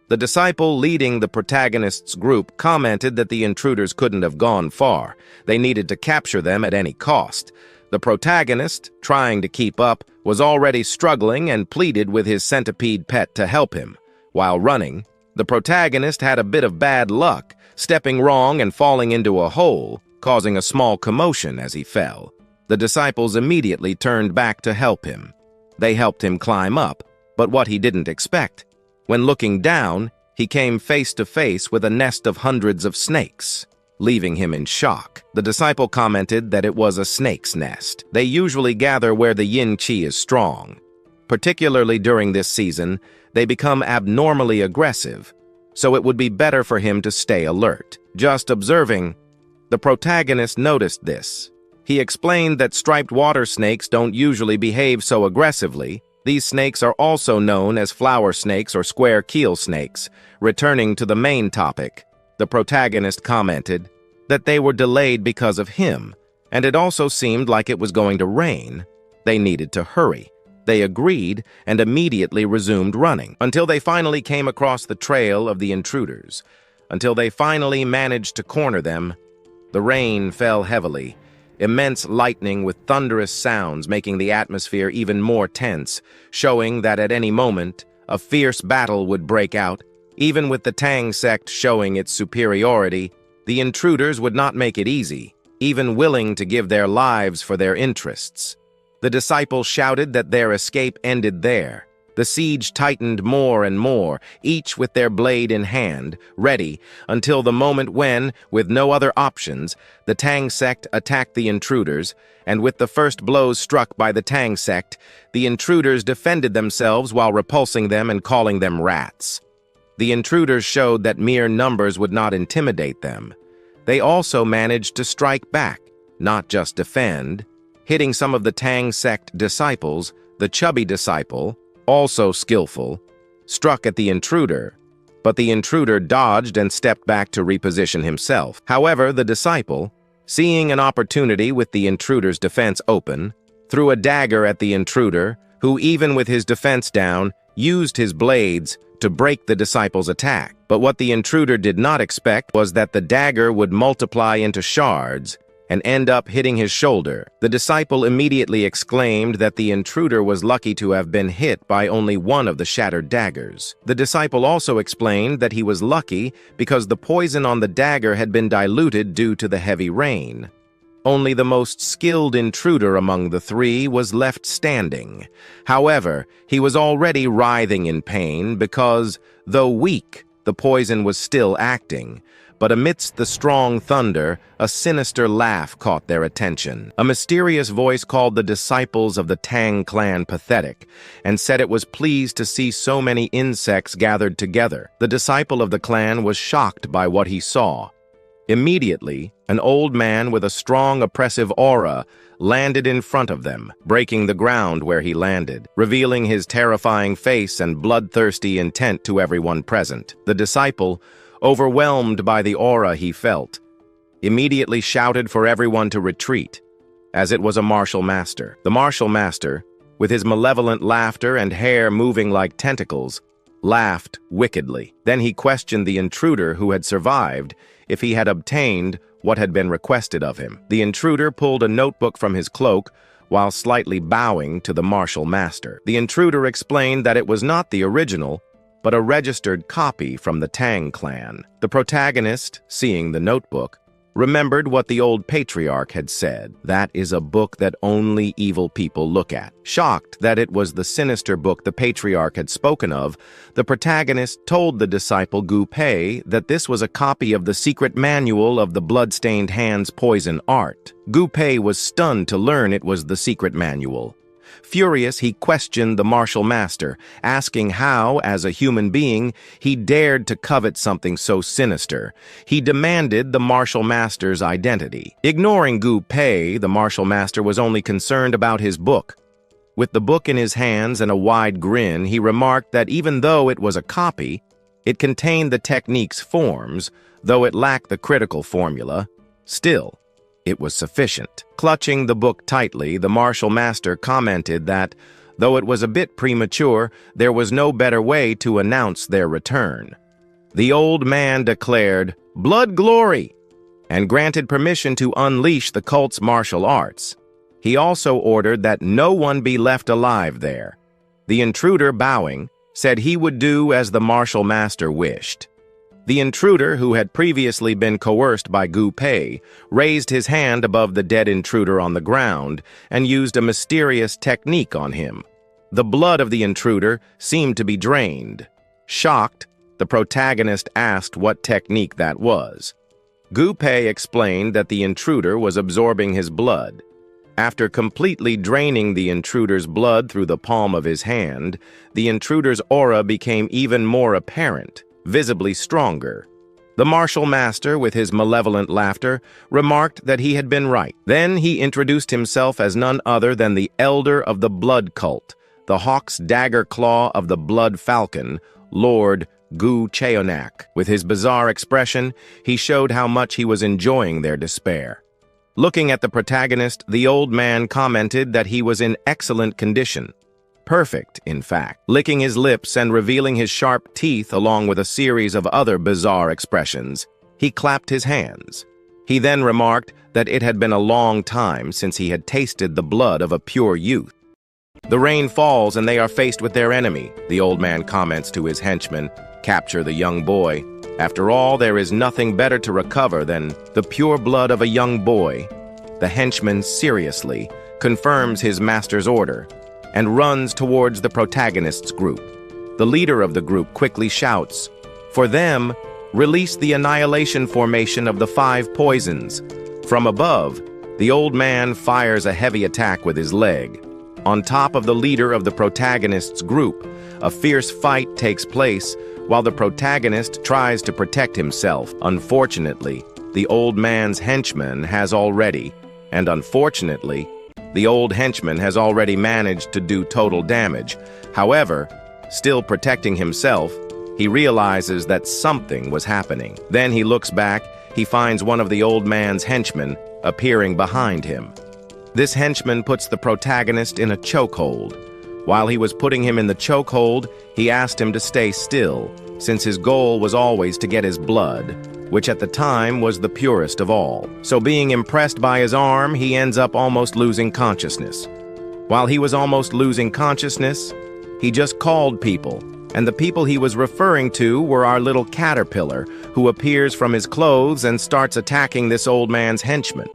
The disciple leading the protagonist's group commented that the intruders couldn't have gone far. They needed to capture them at any cost. The protagonist, trying to keep up, was already struggling and pleaded with his centipede pet to help him. While running, the protagonist had a bit of bad luck, stepping wrong and falling into a hole, causing a small commotion as he fell. The disciples immediately turned back to help him. They helped him climb up, but what he didn't expect. When looking down, he came face to face with a nest of hundreds of snakes, leaving him in shock. The disciple commented that it was a snake's nest. They usually gather where the yin qi is strong. Particularly during this season, they become abnormally aggressive, so it would be better for him to stay alert. Just observing, the protagonist noticed this. He explained that striped water snakes don't usually behave so aggressively. These snakes are also known as flower snakes or square keel snakes. Returning to the main topic, the protagonist commented that they were delayed because of him, and it also seemed like it was going to rain. They needed to hurry. They agreed and immediately resumed running, until they finally came across the trail of the intruders, until they finally managed to corner them. The rain fell heavily. Immense lightning with thunderous sounds making the atmosphere even more tense, showing that at any moment, a fierce battle would break out. Even with the Tang sect showing its superiority, the intruders would not make it easy, even willing to give their lives for their interests. The disciples shouted that their escape ended there. The siege tightened more and more, each with their blade in hand, ready, until the moment when, with no other options, the Tang sect attacked the intruders, and with the first blows struck by the Tang sect, the intruders defended themselves while repulsing them and calling them rats. The intruders showed that mere numbers would not intimidate them. They also managed to strike back, not just defend, hitting some of the Tang sect disciples. The chubby disciple, also skillful, struck at the intruder, but the intruder dodged and stepped back to reposition himself. However, the disciple, seeing an opportunity with the intruder's defense open, threw a dagger at the intruder, who, even with his defense down, used his blades to break the disciple's attack. But what the intruder did not expect was that the dagger would multiply into shards and end up hitting his shoulder. The disciple immediately exclaimed that the intruder was lucky to have been hit by only one of the shattered daggers. The disciple also explained that he was lucky because the poison on the dagger had been diluted due to the heavy rain. Only the most skilled intruder among the three was left standing. However, he was already writhing in pain because, though weak, the poison was still acting. But amidst the strong thunder, a sinister laugh caught their attention. A mysterious voice called the disciples of the Tang clan pathetic and said it was pleased to see so many insects gathered together. The disciple of the clan was shocked by what he saw. Immediately, an old man with a strong oppressive aura landed in front of them, breaking the ground where he landed, revealing his terrifying face and bloodthirsty intent to everyone present. The disciple, overwhelmed by the aura he felt, immediately shouted for everyone to retreat, as it was a martial master. The martial master, with his malevolent laughter and hair moving like tentacles, laughed wickedly. Then he questioned the intruder who had survived if he had obtained what had been requested of him. The intruder pulled a notebook from his cloak while slightly bowing to the martial master. The intruder explained that it was not the original, but a registered copy from the Tang clan. The protagonist, seeing the notebook, remembered what the old patriarch had said. That is a book that only evil people look at. Shocked that it was the sinister book the patriarch had spoken of, the protagonist told the disciple Gu Pei that this was a copy of the secret manual of the blood-stained hand's poison art. Gu Pei was stunned to learn it was the secret manual. Furious, he questioned the martial master, asking how, as a human being, he dared to covet something so sinister. He demanded the martial master's identity. Ignoring Gu Pei, the martial master was only concerned about his book. With the book in his hands and a wide grin, he remarked that even though it was a copy, it contained the technique's forms, though it lacked the critical formula. Still, it was sufficient. Clutching the book tightly, the martial master commented that, though it was a bit premature, there was no better way to announce their return. The old man declared, "Blood glory!" and granted permission to unleash the cult's martial arts. He also ordered that no one be left alive there. The intruder, bowing, said he would do as the martial master wished. The intruder, who had previously been coerced by Gu Pei, raised his hand above the dead intruder on the ground and used a mysterious technique on him. The blood of the intruder seemed to be drained. Shocked, the protagonist asked what technique that was. Gu Pei explained that the intruder was absorbing his blood. After completely draining the intruder's blood through the palm of his hand, the intruder's aura became even more apparent, visibly stronger. The martial master, with his malevolent laughter, remarked that he had been right. Then he introduced himself as none other than the elder of the blood cult, the hawk's dagger claw of the blood falcon, Lord Gu Cheonak. With his bizarre expression, he showed how much he was enjoying their despair. Looking at the protagonist, the old man commented that he was in excellent condition. Perfect, in fact, licking his lips and revealing his sharp teeth along with a series of other bizarre expressions. He clapped his hands. He then remarked that it had been a long time since he had tasted the blood of a pure youth. The rain falls and they are faced with their enemy, the old man comments to his henchman. Capture the young boy. After all, there is nothing better to recover than the pure blood of a young boy. The henchman seriously confirms his master's order and runs towards the protagonist's group. The leader of the group quickly shouts, "For them, release the annihilation formation of the 5 poisons." From above, the old man fires a heavy attack with his leg. On top of the leader of the protagonist's group, a fierce fight takes place while the protagonist tries to protect himself. Unfortunately, the old man's henchman has already, the old henchman has already managed to do total damage. However, still protecting himself, he realizes that something was happening. Then he looks back, he finds one of the old man's henchmen appearing behind him. This henchman puts the protagonist in a chokehold. While he was putting him in the chokehold, he asked him to stay still, since his goal was always to get his blood, which at the time was the purest of all. So being impressed by his arm, he ends up almost losing consciousness. While he was almost losing consciousness, he just called people, and the people he was referring to were our little caterpillar, who appears from his clothes and starts attacking this old man's henchman.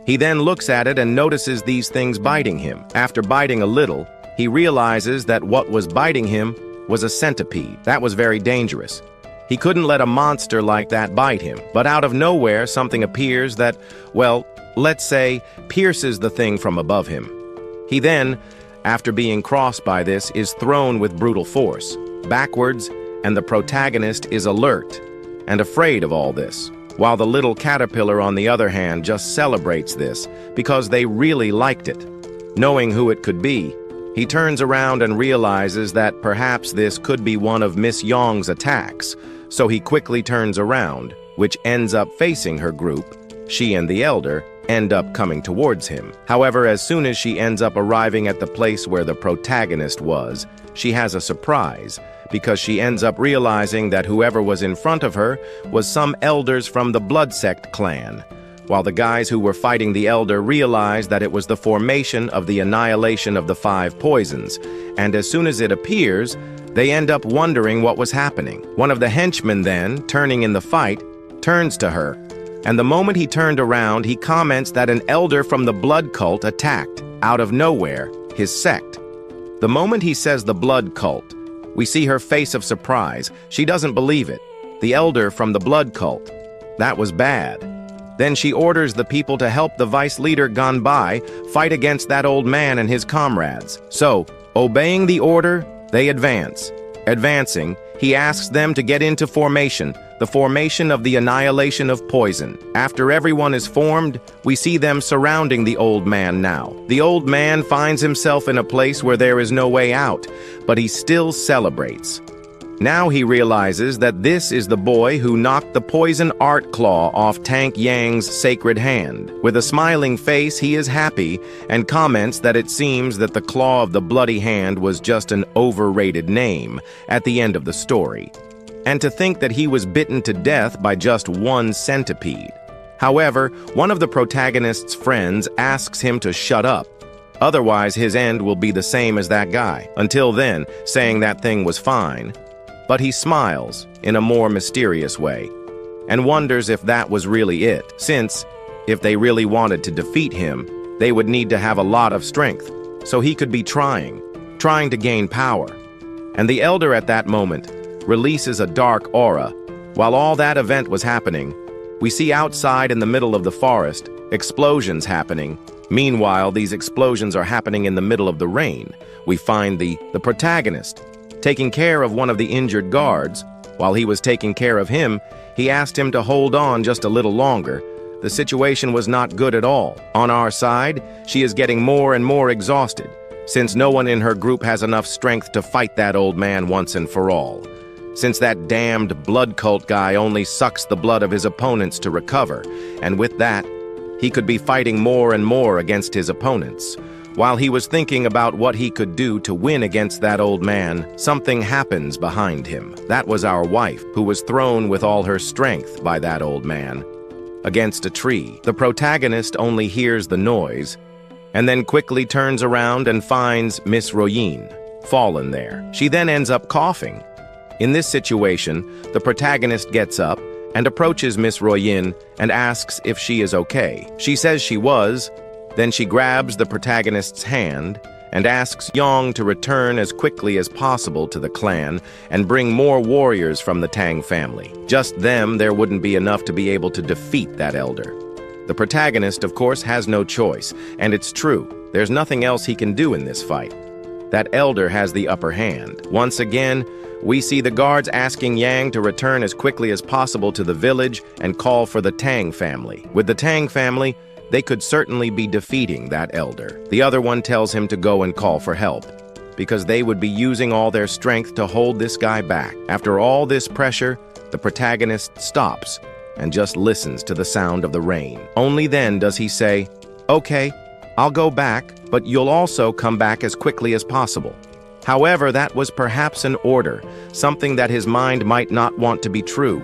He then looks at it and notices these things biting him. After biting a little, he realizes that what was biting him was a centipede. That was very dangerous. He couldn't let a monster like that bite him, but out of nowhere something appears that, well, let's say, pierces the thing from above him. He then, after being crossed by this, is thrown with brutal force, backwards, and the protagonist is alert and afraid of all this, while the little caterpillar, on the other hand, just celebrates this because they really liked it. Knowing who it could be, he turns around and realizes that perhaps this could be one of Miss Yong's attacks, so he quickly turns around, which ends up facing her group. She and the elder end up coming towards him. However, as soon as she ends up arriving at the place where the protagonist was, she has a surprise, because she ends up realizing that whoever was in front of her was some elders from the Blood Sect clan, while the guys who were fighting the elder realized that it was the formation of the annihilation of the 5 poisons, and as soon as it appears, they end up wondering what was happening. One of the henchmen then, turning in the fight, turns to her, And the moment he turned around, he comments that an elder from the blood cult attacked, out of nowhere, his sect. The moment he says the blood cult, we see her face of surprise. She doesn't believe it. The elder from the blood cult. That was bad. Then she orders the people to help the vice leader Ganbai fight against that old man and his comrades. So, obeying the order, they advance. Advancing, he asks them to get into formation, the formation of the annihilation of poison. After everyone is formed, we see them surrounding the old man now. The old man finds himself in a place where there is no way out, but he still celebrates. Now he realizes that this is the boy who knocked the poison art claw off Tank Yang's sacred hand. With a smiling face, he is happy and comments that it seems that the claw of the bloody hand was just an overrated name at the end of the story. And to think that he was bitten to death by just one centipede. However, one of the protagonist's friends asks him to shut up. Otherwise, his end will be the same as that guy. Until then, saying that thing was fine. But he smiles in a more mysterious way and wonders if that was really it, since if they really wanted to defeat him, they would need to have a lot of strength, so he could be trying to gain power. And the elder at that moment releases a dark aura. While all that event was happening, we see outside in the middle of the forest, explosions happening. Meanwhile, these explosions are happening in the middle of the rain. We find the protagonist taking care of one of the injured guards. While he was taking care of him, he asked him to hold on just a little longer. The situation was not good at all. On our side, she is getting more and more exhausted, since no one in her group has enough strength to fight that old man once and for all. Since that damned blood cult guy only sucks the blood of his opponents to recover, and with that, he could be fighting more and more against his opponents. While he was thinking about what he could do to win against that old man, something happens behind him. That was our wife, who was thrown with all her strength by that old man against a tree. The protagonist only hears the noise, and then quickly turns around and finds Miss Royin fallen there. She then ends up coughing. In this situation, the protagonist gets up and approaches Miss Royin and asks if she is okay. She says she was. Then she grabs the protagonist's hand and asks Yong to return as quickly as possible to the clan and bring more warriors from the Tang family. Just them, there wouldn't be enough to be able to defeat that elder. The protagonist, of course, has no choice, and it's true. There's nothing else he can do in this fight. That elder has the upper hand. Once again, we see the guards asking Yang to return as quickly as possible to the village and call for the Tang family. With the Tang family, they could certainly be defeating that elder. The other one tells him to go and call for help, because they would be using all their strength to hold this guy back. After all this pressure, the protagonist stops and just listens to the sound of the rain. Only then does he say, "Okay, I'll go back, but you'll also come back as quickly as possible." However, that was perhaps an order, something that his mind might not want to be true.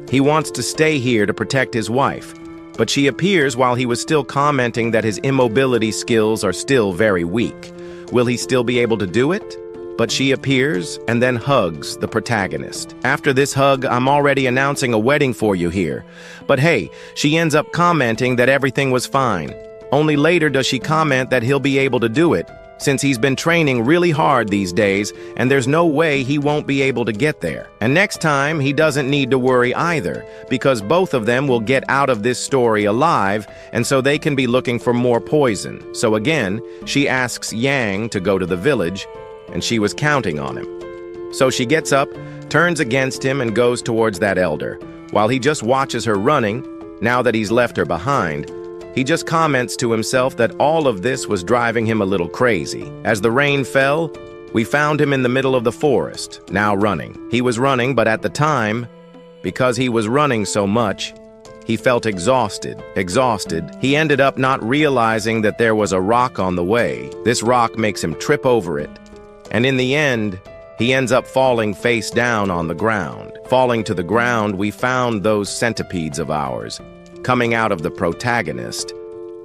He wants to stay here to protect his wife, but she appears while he was still commenting that his immobility skills are still very weak. Will he still be able to do it? But she appears and then hugs the protagonist. After this hug, I'm already announcing a wedding for you here. But hey, she ends up commenting that everything was fine. Only later does she comment that he'll be able to do it, since he's been training really hard these days, and there's no way he won't be able to get there. And next time, he doesn't need to worry either, because both of them will get out of this story alive, and so they can be looking for more poison. So again, she asks Yang to go to the village, and she was counting on him. So she gets up, turns against him, and goes towards that elder. While he just watches her running, now that he's left her behind, he just comments to himself that all of this was driving him a little crazy. As the rain fell, we found him in the middle of the forest, now running. He was running, but at the time, because he was running so much, he felt exhausted. He ended up not realizing that there was a rock on the way. This rock makes him trip over it. And in the end, he ends up falling face down on the ground. Falling to the ground, we found those centipedes of ours coming out of the protagonist,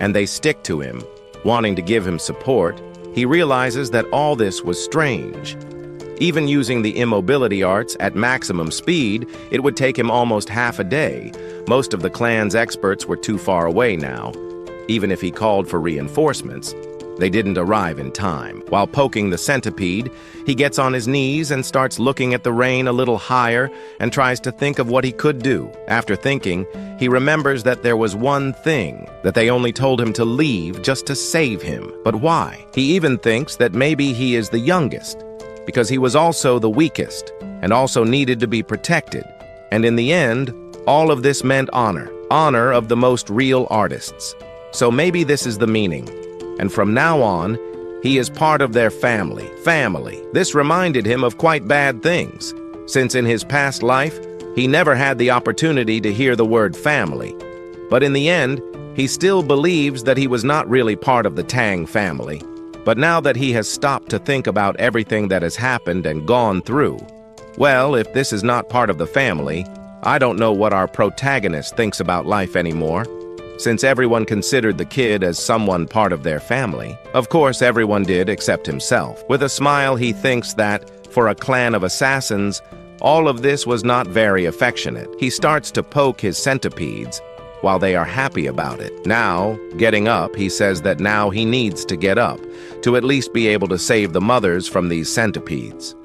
and they stick to him, wanting to give him support. He realizes that all this was strange. Even using the immobility arts at maximum speed, it would take him almost half a day. Most of the clan's experts were too far away now. Even if he called for reinforcements, they didn't arrive in time. While poking the centipede, he gets on his knees and starts looking at the rain a little higher and tries to think of what he could do. After thinking, he remembers that there was one thing, that they only told him to leave just to save him. But why? He even thinks that maybe he is the youngest, because he was also the weakest and also needed to be protected. And in the end, all of this meant honor of the most real artists. So maybe this is the meaning. And from now on, he is part of their family. This reminded him of quite bad things, since in his past life, he never had the opportunity to hear the word family. But in the end, he still believes that he was not really part of the Tang family. But now that he has stopped to think about everything that has happened and gone through, well, if this is not part of the family, I don't know what our protagonist thinks about life anymore. Since everyone considered the kid as someone part of their family. Of course, everyone did except himself. With a smile, he thinks that, for a clan of assassins, all of this was not very affectionate. He starts to poke his centipedes, while they are happy about it. Now, getting up, he says that now he needs to get up, to at least be able to save the mothers from these centipedes.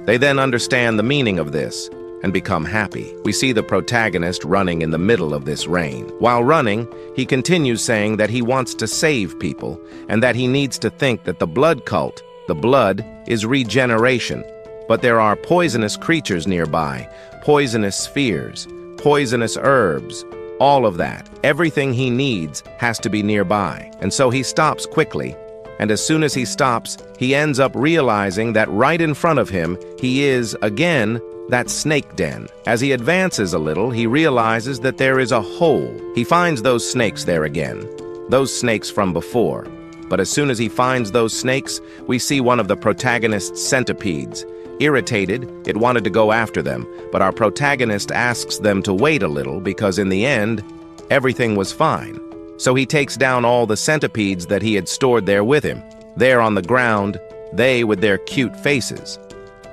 They then understand the meaning of this, and become happy. We see the protagonist running in the middle of this rain. While running, he continues saying that he wants to save people, and that he needs to think that the blood cult, the blood, is regeneration. But there are poisonous creatures nearby, poisonous spheres, poisonous herbs, all of that. Everything he needs has to be nearby. And so he stops quickly, and as soon as he stops, he ends up realizing that right in front of him, he is, again, that snake den. As he advances a little, he realizes that there is a hole. He finds those snakes there again, those snakes from before. But as soon as he finds those snakes, we see one of the protagonist's centipedes. Irritated, it wanted to go after them, but our protagonist asks them to wait a little because in the end, everything was fine. So he takes down all the centipedes that he had stored there with him. There on the ground, they with their cute faces.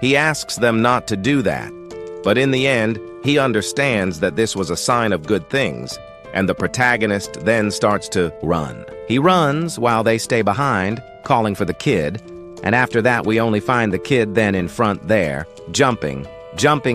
He asks them not to do that, but in the end, he understands that this was a sign of good things, and the protagonist then starts to run. He runs while they stay behind, calling for the kid, and after that we only find the kid then in front there, jumping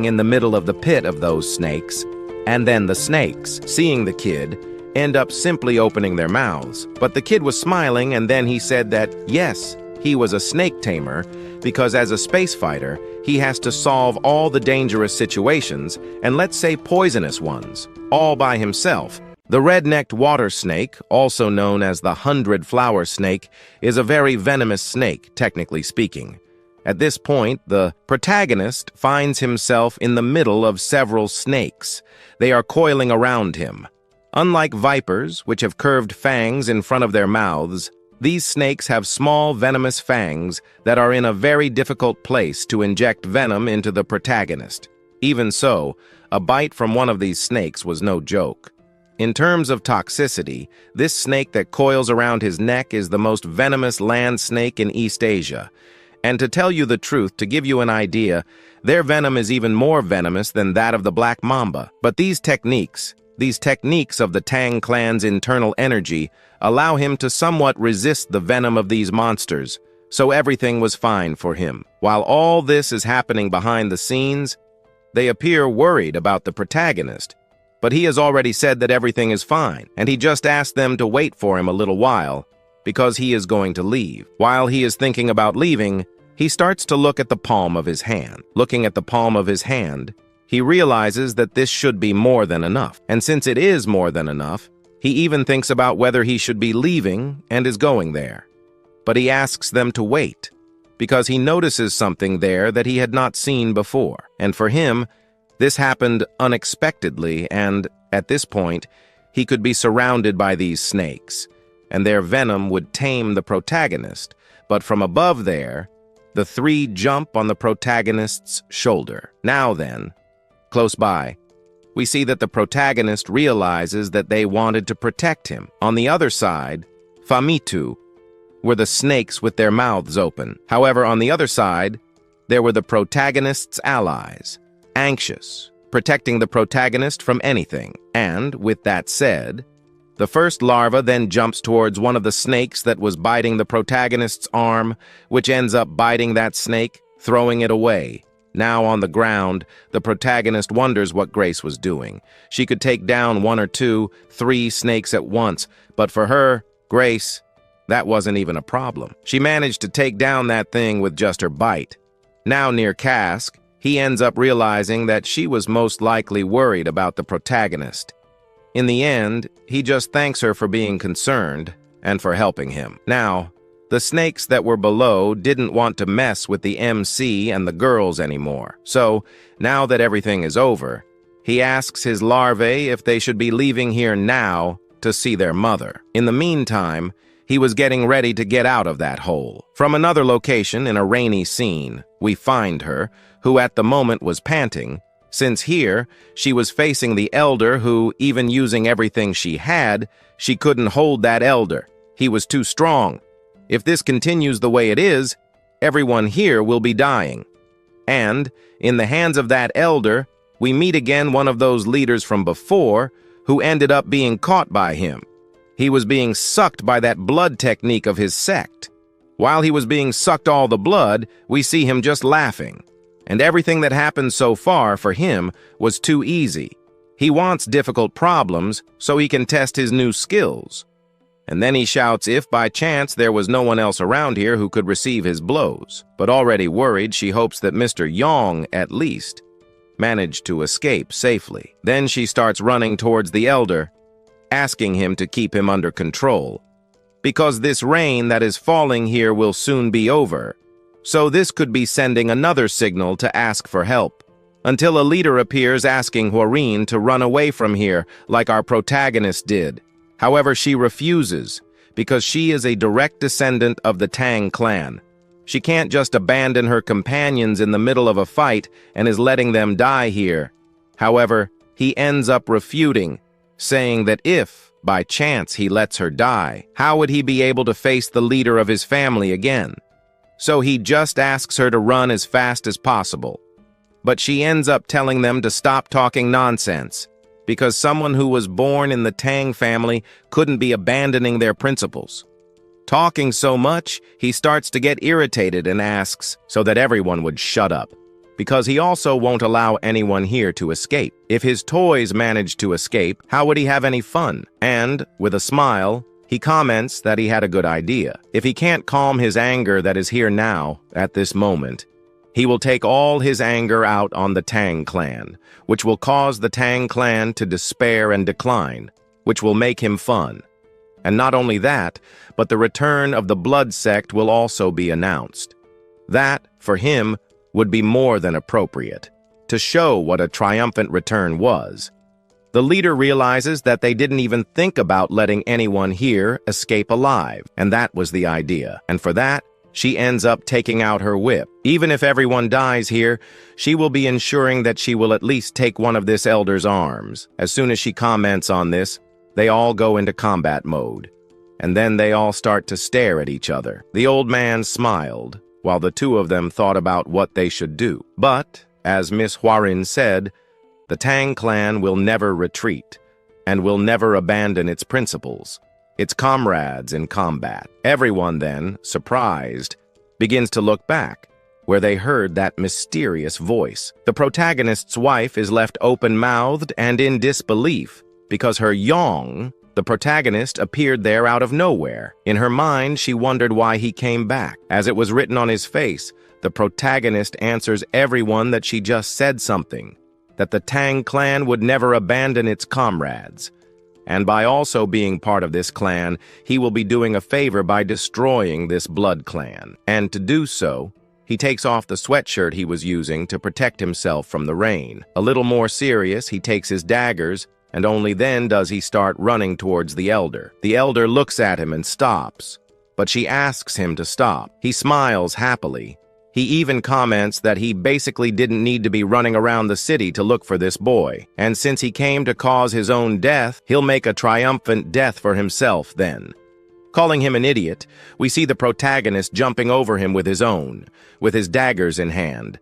in the middle of the pit of those snakes, and then the snakes, seeing the kid, end up simply opening their mouths. But the kid was smiling, and then he said that, yes, he was a snake tamer, because as a space fighter, he has to solve all the dangerous situations, and let's say poisonous ones, all by himself. The red-necked water snake, also known as the 100-flower snake, is a very venomous snake, technically speaking. At this point, the protagonist finds himself in the middle of several snakes. They are coiling around him. Unlike vipers, which have curved fangs in front of their mouths, these snakes have small venomous fangs that are in a very difficult place to inject venom into the protagonist. Even so, a bite from one of these snakes was no joke. In terms of toxicity, this snake that coils around his neck is the most venomous land snake in East Asia. And to tell you the truth, to give you an idea, their venom is even more venomous than that of the black mamba. But these techniques of the Tang clan's internal energy allow him to somewhat resist the venom of these monsters, so everything was fine for him. While all this is happening behind the scenes, they appear worried about the protagonist, but he has already said that everything is fine, and he just asked them to wait for him a little while, because he is going to leave. While he is thinking about leaving, he starts to look at the palm of his hand. Looking at the palm of his hand, he realizes that this should be more than enough. And since it is more than enough, he even thinks about whether he should be leaving and is going there. But he asks them to wait, because he notices something there that he had not seen before. And for him, this happened unexpectedly, and at this point, he could be surrounded by these snakes, and their venom would tame the protagonist. But from above there, the three jump on the protagonist's shoulder. Now then, close by, we see that the protagonist realizes that they wanted to protect him. On the other side, Famitu were the snakes with their mouths open. However, on the other side, there were the protagonist's allies, anxious, protecting the protagonist from anything. And, with that said, the first larva then jumps towards one of the snakes that was biting the protagonist's arm, which ends up biting that snake, throwing it away. Now on the ground, the protagonist wonders what Grace was doing. She could take down 1 or 2, 3 snakes at once, but for her, Grace, that wasn't even a problem. She managed to take down that thing with just her bite. Now near Cask, he ends up realizing that she was most likely worried about the protagonist. In the end, he just thanks her for being concerned and for helping him. Now, the snakes that were below didn't want to mess with the MC and the girls anymore. So, now that everything is over, he asks his larvae if they should be leaving here now to see their mother. In the meantime, he was getting ready to get out of that hole. From another location in a rainy scene, we find her, who at the moment was panting, since here she was facing the elder who, even using everything she had, she couldn't hold that elder. He was too strong. If this continues the way it is, everyone here will be dying. And, in the hands of that elder, we meet again one of those leaders from before who ended up being caught by him. He was being sucked by that blood technique of his sect. While he was being sucked all the blood, we see him just laughing. And everything that happened so far for him was too easy. He wants difficult problems so he can test his new skills. And then he shouts if by chance there was no one else around here who could receive his blows. But already worried, she hopes that Mr. Yong, at least, managed to escape safely. Then she starts running towards the elder, asking him to keep him under control, because this rain that is falling here will soon be over. So this could be sending another signal to ask for help, until a leader appears asking Hworin to run away from here like our protagonist did. However, she refuses, because she is a direct descendant of the Tang clan. She can't just abandon her companions in the middle of a fight and is letting them die here. However, he ends up refuting, saying that if, by chance, he lets her die, how would he be able to face the leader of his family again? So he just asks her to run as fast as possible. But she ends up telling them to stop talking nonsense, because someone who was born in the Tang family couldn't be abandoning their principles. Talking so much, he starts to get irritated and asks so that everyone would shut up, because he also won't allow anyone here to escape. If his toys manage to escape, how would he have any fun? And, with a smile, he comments that he had a good idea. If he can't calm his anger that is here now, at this moment, he will take all his anger out on the Tang clan, which will cause the Tang clan to despair and decline, which will make him fun. And not only that, but the return of the blood sect will also be announced. That, for him, would be more than appropriate, to show what a triumphant return was. The leader realizes that they didn't even think about letting anyone here escape alive, and that was the idea. And for that, she ends up taking out her whip. Even if everyone dies here, she will be ensuring that she will at least take one of this elder's arms. As soon as she comments on this, they all go into combat mode. And then they all start to stare at each other. The old man smiled, while the two of them thought about what they should do. But, as Miss Hworin said, the Tang clan will never retreat, and will never abandon its principles, its comrades in combat. Everyone then, surprised, begins to look back, where they heard that mysterious voice. The protagonist's wife is left open-mouthed and in disbelief, because her Yong, the protagonist, appeared there out of nowhere. In her mind, she wondered why he came back. As it was written on his face, the protagonist answers everyone that she just said something, that the Tang clan would never abandon its comrades. And by also being part of this clan, he will be doing a favor by destroying this blood clan. And to do so, he takes off the sweatshirt he was using to protect himself from the rain. A little more serious, he takes his daggers, and only then does he start running towards the elder. The elder looks at him and stops, but she asks him to stop. He smiles happily. He even comments that he basically didn't need to be running around the city to look for this boy, and since he came to cause his own death, he'll make a triumphant death for himself then. Calling him an idiot, we see the protagonist jumping over him with his daggers in hand.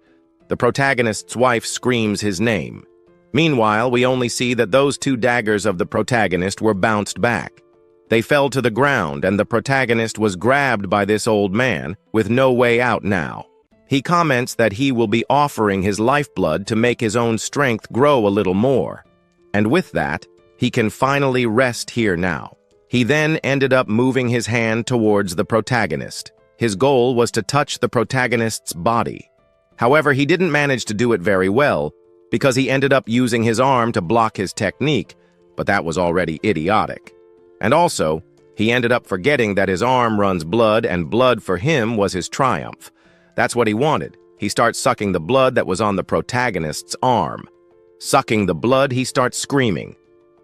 The protagonist's wife screams his name. Meanwhile, we only see that those 2 daggers of the protagonist were bounced back. They fell to the ground, and the protagonist was grabbed by this old man, with no way out now. He comments that he will be offering his lifeblood to make his own strength grow a little more. And with that, he can finally rest here now. He then ended up moving his hand towards the protagonist. His goal was to touch the protagonist's body. However, he didn't manage to do it very well, because he ended up using his arm to block his technique, but that was already idiotic. And also, he ended up forgetting that his arm runs blood, and blood for him was his triumph. That's what he wanted. He starts sucking the blood that was on the protagonist's arm. Sucking the blood, he starts screaming.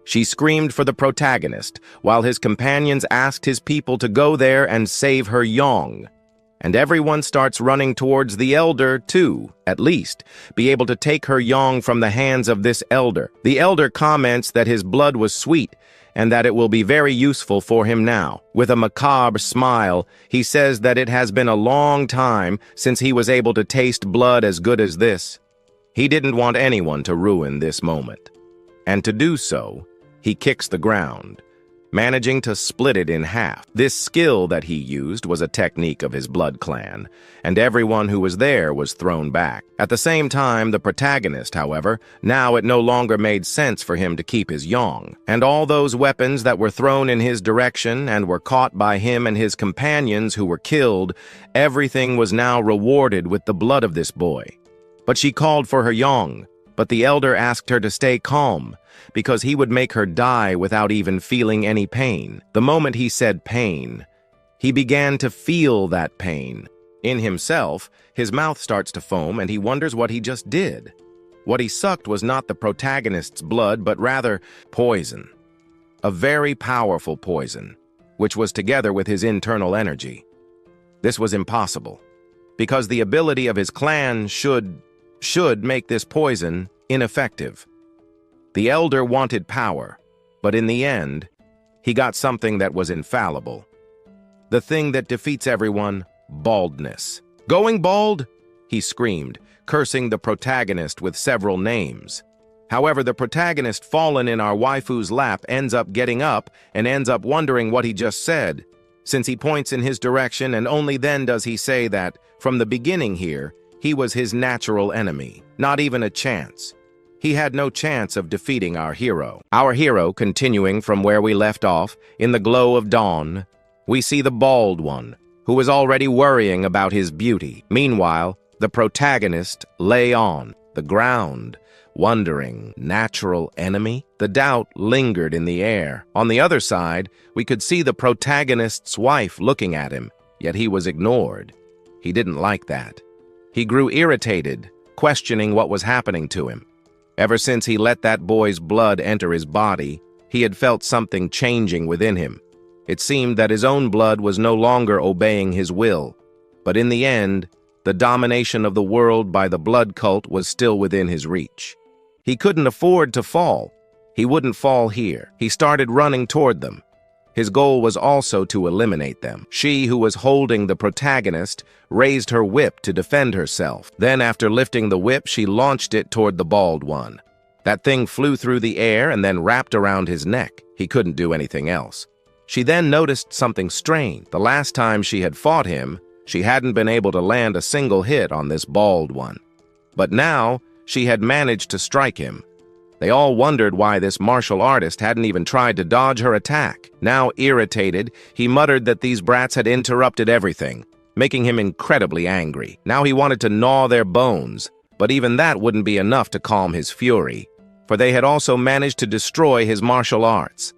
She screamed for the protagonist, while his companions asked his people to go there and save her young. And everyone starts running towards the elder to, at least, be able to take her young from the hands of this elder. The elder comments that his blood was sweet, and that it will be very useful for him now. With a macabre smile, he says that it has been a long time since he was able to taste blood as good as this. He didn't want anyone to ruin this moment. And to do so, he kicks the ground, managing to split it in half. This skill that he used was a technique of his blood clan, and everyone who was there was thrown back. At the same time, the protagonist, however, now it no longer made sense for him to keep his young, and all those weapons that were thrown in his direction and were caught by him and his companions who were killed, everything was now rewarded with the blood of this boy. But she called for her young, but the elder asked her to stay calm, because he would make her die without even feeling any pain. The moment he said pain, he began to feel that pain. In himself, his mouth starts to foam and he wonders what he just did. What he sucked was not the protagonist's blood, but rather poison. A very powerful poison, which was together with his internal energy. This was impossible, because the ability of his clan should make this poison ineffective. The elder wanted power, but in the end, he got something that was infallible. The thing that defeats everyone, baldness. Going bald? He screamed, cursing the protagonist with several names. However, the protagonist fallen in our waifu's lap ends up getting up and ends up wondering what he just said, since he points in his direction, and only then does he say that, from the beginning here, he was his natural enemy. Not even a chance. He had no chance of defeating our hero. Our hero, continuing from where we left off, in the glow of dawn, we see the bald one, who was already worrying about his beauty. Meanwhile, the protagonist lay on the ground, wondering, natural enemy? The doubt lingered in the air. On the other side, we could see the protagonist's wife looking at him, yet he was ignored. He didn't like that. He grew irritated, questioning what was happening to him. Ever since he let that boy's blood enter his body, he had felt something changing within him. It seemed that his own blood was no longer obeying his will. But in the end, the domination of the world by the blood cult was still within his reach. He couldn't afford to fall. He wouldn't fall here. He started running toward them. His goal was also to eliminate them. She, who was holding the protagonist, raised her whip to defend herself. Then, after lifting the whip, she launched it toward the bald one. That thing flew through the air and then wrapped around his neck. He couldn't do anything else. She then noticed something strange. The last time she had fought him, she hadn't been able to land a single hit on this bald one. But now, she had managed to strike him. They all wondered why this martial artist hadn't even tried to dodge her attack. Now irritated, he muttered that these brats had interrupted everything, making him incredibly angry. Now he wanted to gnaw their bones, but even that wouldn't be enough to calm his fury, for they had also managed to destroy his martial arts.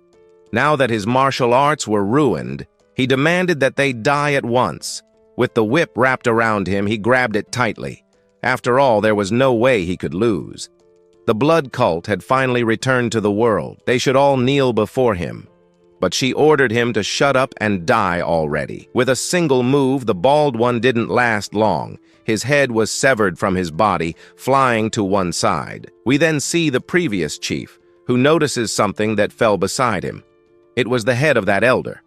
Now that his martial arts were ruined, he demanded that they die at once. With the whip wrapped around him, he grabbed it tightly. After all, there was no way he could lose. The blood cult had finally returned to the world. They should all kneel before him. But she ordered him to shut up and die already. With a single move, the bald one didn't last long. His head was severed from his body, flying to one side. We then see the previous chief, who notices something that fell beside him. It was the head of that elder.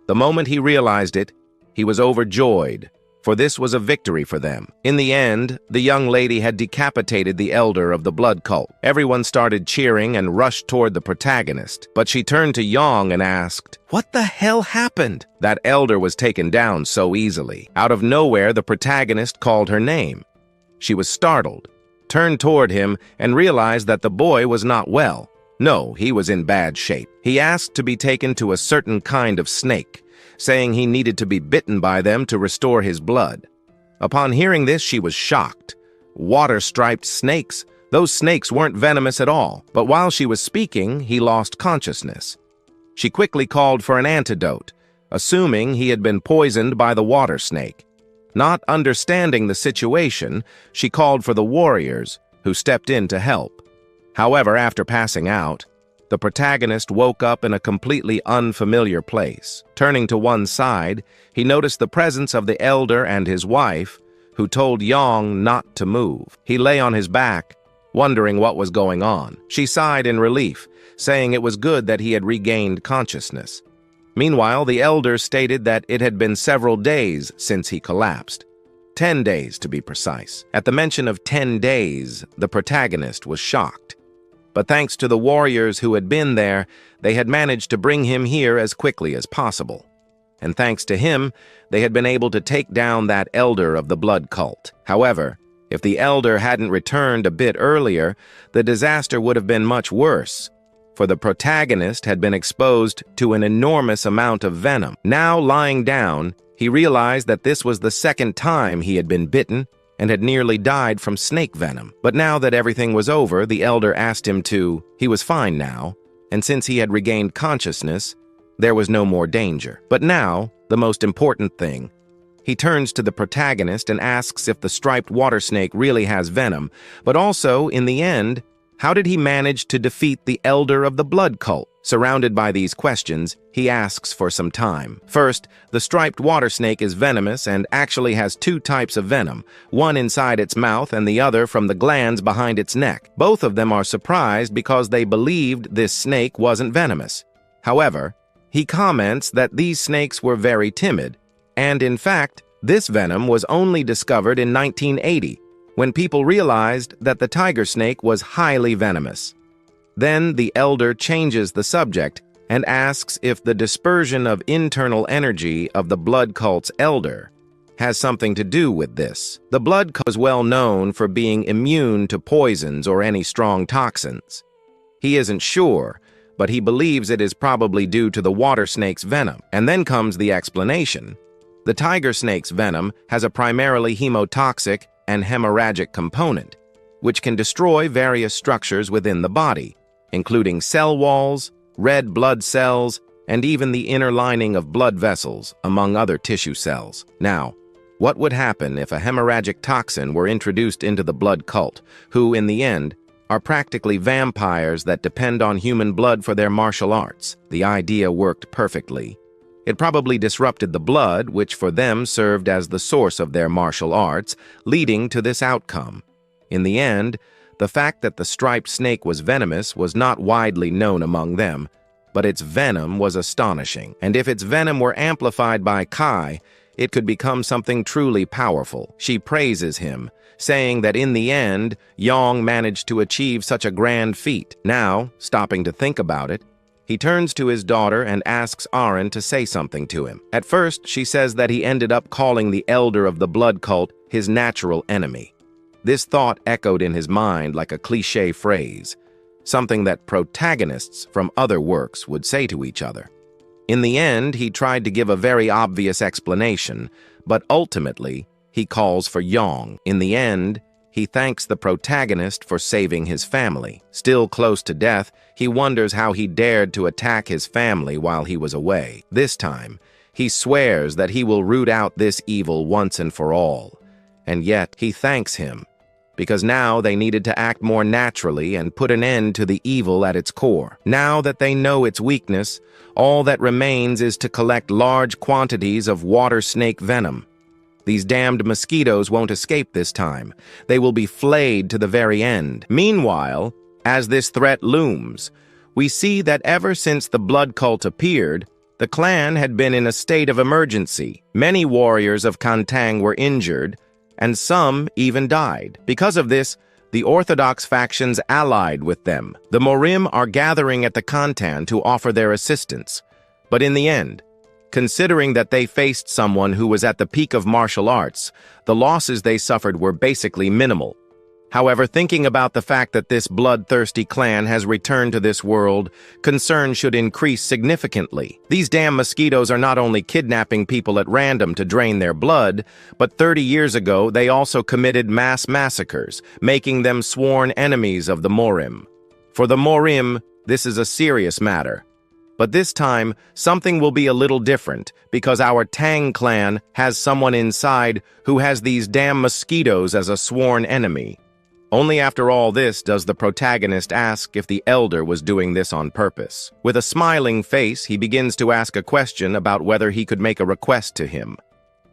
The moment he realized it, he was overjoyed, for this was a victory for them. In the end, the young lady had decapitated the elder of the blood cult. Everyone started cheering and rushed toward the protagonist, but she turned to Yang and asked, "What the hell happened?" That elder was taken down so easily. Out of nowhere, the protagonist called her name. She was startled, turned toward him, and realized that the boy was not well. No, he was in bad shape. He asked to be taken to a certain kind of snake, saying he needed to be bitten by them to restore his blood. Upon hearing this, she was shocked. Water-striped snakes? Those snakes weren't venomous at all. But while she was speaking, he lost consciousness. She quickly called for an antidote, assuming he had been poisoned by the water snake. Not understanding the situation, she called for the warriors, who stepped in to help. However, after passing out, the protagonist woke up in a completely unfamiliar place. Turning to one side, he noticed the presence of the elder and his wife, who told Yang not to move. He lay on his back, wondering what was going on. She sighed in relief, saying it was good that he had regained consciousness. Meanwhile, the elder stated that it had been several days since he collapsed. 10 days, to be precise. At the mention of 10 days, the protagonist was shocked. But thanks to the warriors who had been there, they had managed to bring him here as quickly as possible. And thanks to him, they had been able to take down that elder of the blood cult. However, if the elder hadn't returned a bit earlier, the disaster would have been much worse, for the protagonist had been exposed to an enormous amount of venom. Now, lying down, he realized that this was the second time he had been bitten and had nearly died from snake venom. But now that everything was over, the elder asked him to. He was fine now, and since he had regained consciousness, there was no more danger. But now, the most important thing, he turns to the protagonist and asks if the striped water snake really has venom, but also, in the end, how did he manage to defeat the elder of the blood cult? Surrounded by these questions, he asks for some time. First, the striped water snake is venomous and actually has 2 types of venom, one inside its mouth and the other from the glands behind its neck. Both of them are surprised because they believed this snake wasn't venomous. However, he comments that these snakes were very timid, and in fact, this venom was only discovered in 1980, when people realized that the tiger snake was highly venomous. Then the elder changes the subject and asks if the dispersion of internal energy of the blood cult's elder has something to do with this. The blood cult is well known for being immune to poisons or any strong toxins. He isn't sure, but he believes it is probably due to the water snake's venom. And then comes the explanation. The tiger snake's venom has a primarily hemotoxic and hemorrhagic component, which can destroy various structures within the body, including cell walls, red blood cells, and even the inner lining of blood vessels, among other tissue cells. Now, what would happen if a hemorrhagic toxin were introduced into the blood cult, who, in the end, are practically vampires that depend on human blood for their martial arts? The idea worked perfectly. It probably disrupted the blood, which for them served as the source of their martial arts, leading to this outcome. In the end, the fact that the striped snake was venomous was not widely known among them, but its venom was astonishing. And if its venom were amplified by Kai, it could become something truly powerful. She praises him, saying that in the end, Yang managed to achieve such a grand feat. Now, stopping to think about it, he turns to his daughter and asks Aren to say something to him. At first, she says that he ended up calling the elder of the blood cult his natural enemy. This thought echoed in his mind like a cliché phrase, something that protagonists from other works would say to each other. In the end, he tried to give a very obvious explanation, but ultimately, he calls for Yang. In the end, he thanks the protagonist for saving his family. Still close to death, he wonders how he dared to attack his family while he was away. This time, he swears that he will root out this evil once and for all. And yet, he thanks him, because now they needed to act more naturally and put an end to the evil at its core. Now that they know its weakness, all that remains is to collect large quantities of water snake venom. These damned mosquitoes won't escape this time. They will be flayed to the very end. Meanwhile, as this threat looms, we see that ever since the blood cult appeared, The clan had been in a state of emergency. Many warriors of Tang were injured, and some even died. Because of this, the orthodox factions allied with them. The Morim are gathering at the Kantan to offer their assistance. But in the end, considering that they faced someone who was at the peak of martial arts, the losses they suffered were basically minimal. However, thinking about the fact that this bloodthirsty clan has returned to this world, concern should increase significantly. These damn mosquitoes are not only kidnapping people at random to drain their blood, but 30 years ago they also committed mass massacres, making them sworn enemies of the Morim. For the Morim, this is a serious matter. But this time, something will be a little different, because our Tang clan has someone inside who has these damn mosquitoes as a sworn enemy. Only after all this does the protagonist ask if the elder was doing this on purpose. With a smiling face, he begins to ask a question about whether he could make a request to him.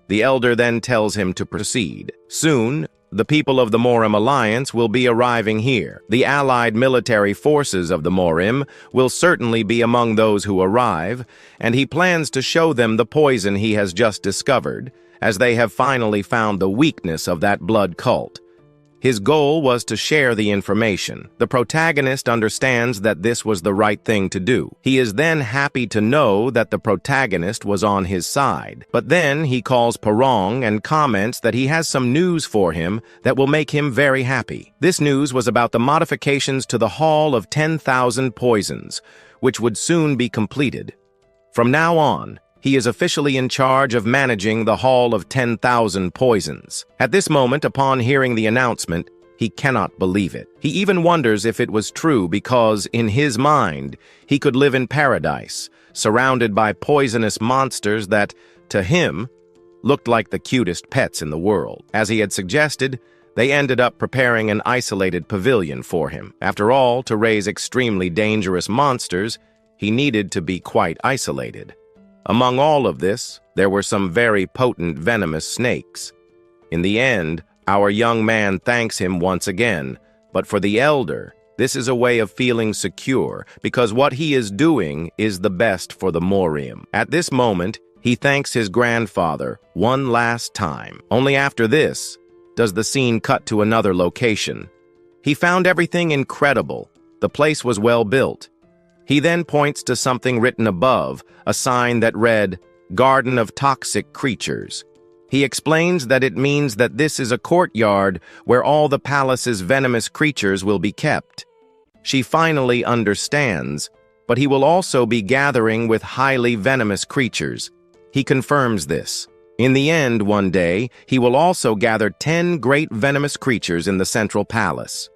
The elder then tells him to proceed. Soon, the people of the Morim Alliance will be arriving here. The allied military forces of the Morim will certainly be among those who arrive, and he plans to show them the poison he has just discovered, as they have finally found the weakness of that blood cult. His goal was to share the information. The protagonist understands that this was the right thing to do. He is then happy to know that the protagonist was on his side. But then he calls Parong and comments that he has some news for him that will make him very happy. This news was about the modifications to the Hall of 10,000 Poisons, which would soon be completed. From now on, he is officially in charge of managing the Hall of 10,000 Poisons. At this moment, upon hearing the announcement, he cannot believe it. He even wonders if it was true because, in his mind, he could live in paradise, surrounded by poisonous monsters that, to him, looked like the cutest pets in the world. As he had suggested, they ended up preparing an isolated pavilion for him. After all, to raise extremely dangerous monsters, he needed to be quite isolated. Among all of this, there were some very potent venomous snakes. In the end, our young man thanks him once again, but for the elder, this is a way of feeling secure, because what he is doing is the best for the Morim. At this moment, he thanks his grandfather one last time. Only after this does the scene cut to another location. He found everything incredible. The place was well built. He then points to something written above, a sign that read, "Garden of Toxic Creatures." He explains that it means that this is a courtyard where all the palace's venomous creatures will be kept. She finally understands, but he will also be gathering with highly venomous creatures. He confirms this. In the end, one day, he will also gather 10 great venomous creatures in the central palace.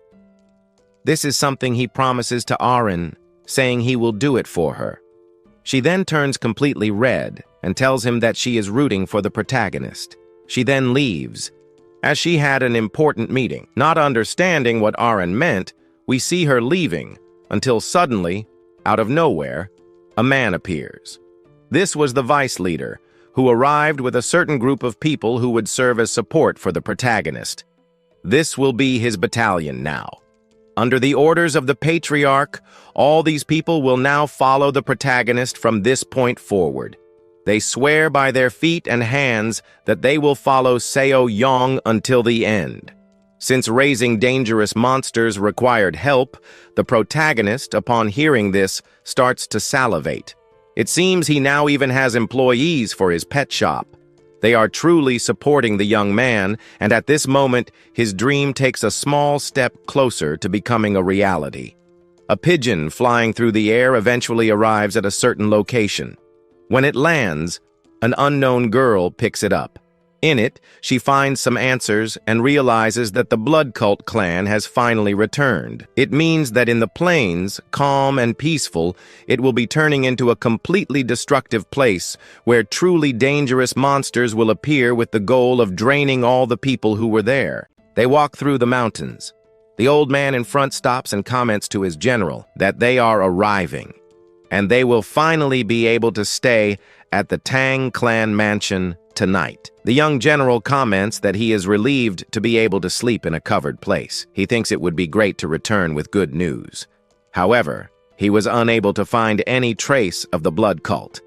This is something he promises to Arin, saying he will do it for her. She then turns completely red and tells him that she is rooting for the protagonist. She then leaves, as she had an important meeting. Not understanding what Arin meant, we see her leaving, until suddenly, out of nowhere, a man appears. This was the vice leader, who arrived with a certain group of people who would serve as support for the protagonist. This will be his battalion now. Under the orders of the patriarch, all these people will now follow the protagonist from this point forward. They swear by their feet and hands that they will follow Seo Yong until the end. Since raising dangerous monsters required help, the protagonist, upon hearing this, starts to salivate. It seems he now even has employees for his pet shop. They are truly supporting the young man, and at this moment, his dream takes a small step closer to becoming a reality. A pigeon flying through the air eventually arrives at a certain location. When it lands, an unknown girl picks it up. In it, she finds some answers and realizes that the blood cult clan has finally returned. It means that in the plains, calm and peaceful, it will be turning into a completely destructive place where truly dangerous monsters will appear with the goal of draining all the people who were there. They walk through the mountains. The old man in front stops and comments to his general that they are arriving, and they will finally be able to stay at the Tang clan mansion tonight. The young general comments that he is relieved to be able to sleep in a covered place. He thinks it would be great to return with good news. However, he was unable to find any trace of the blood cult.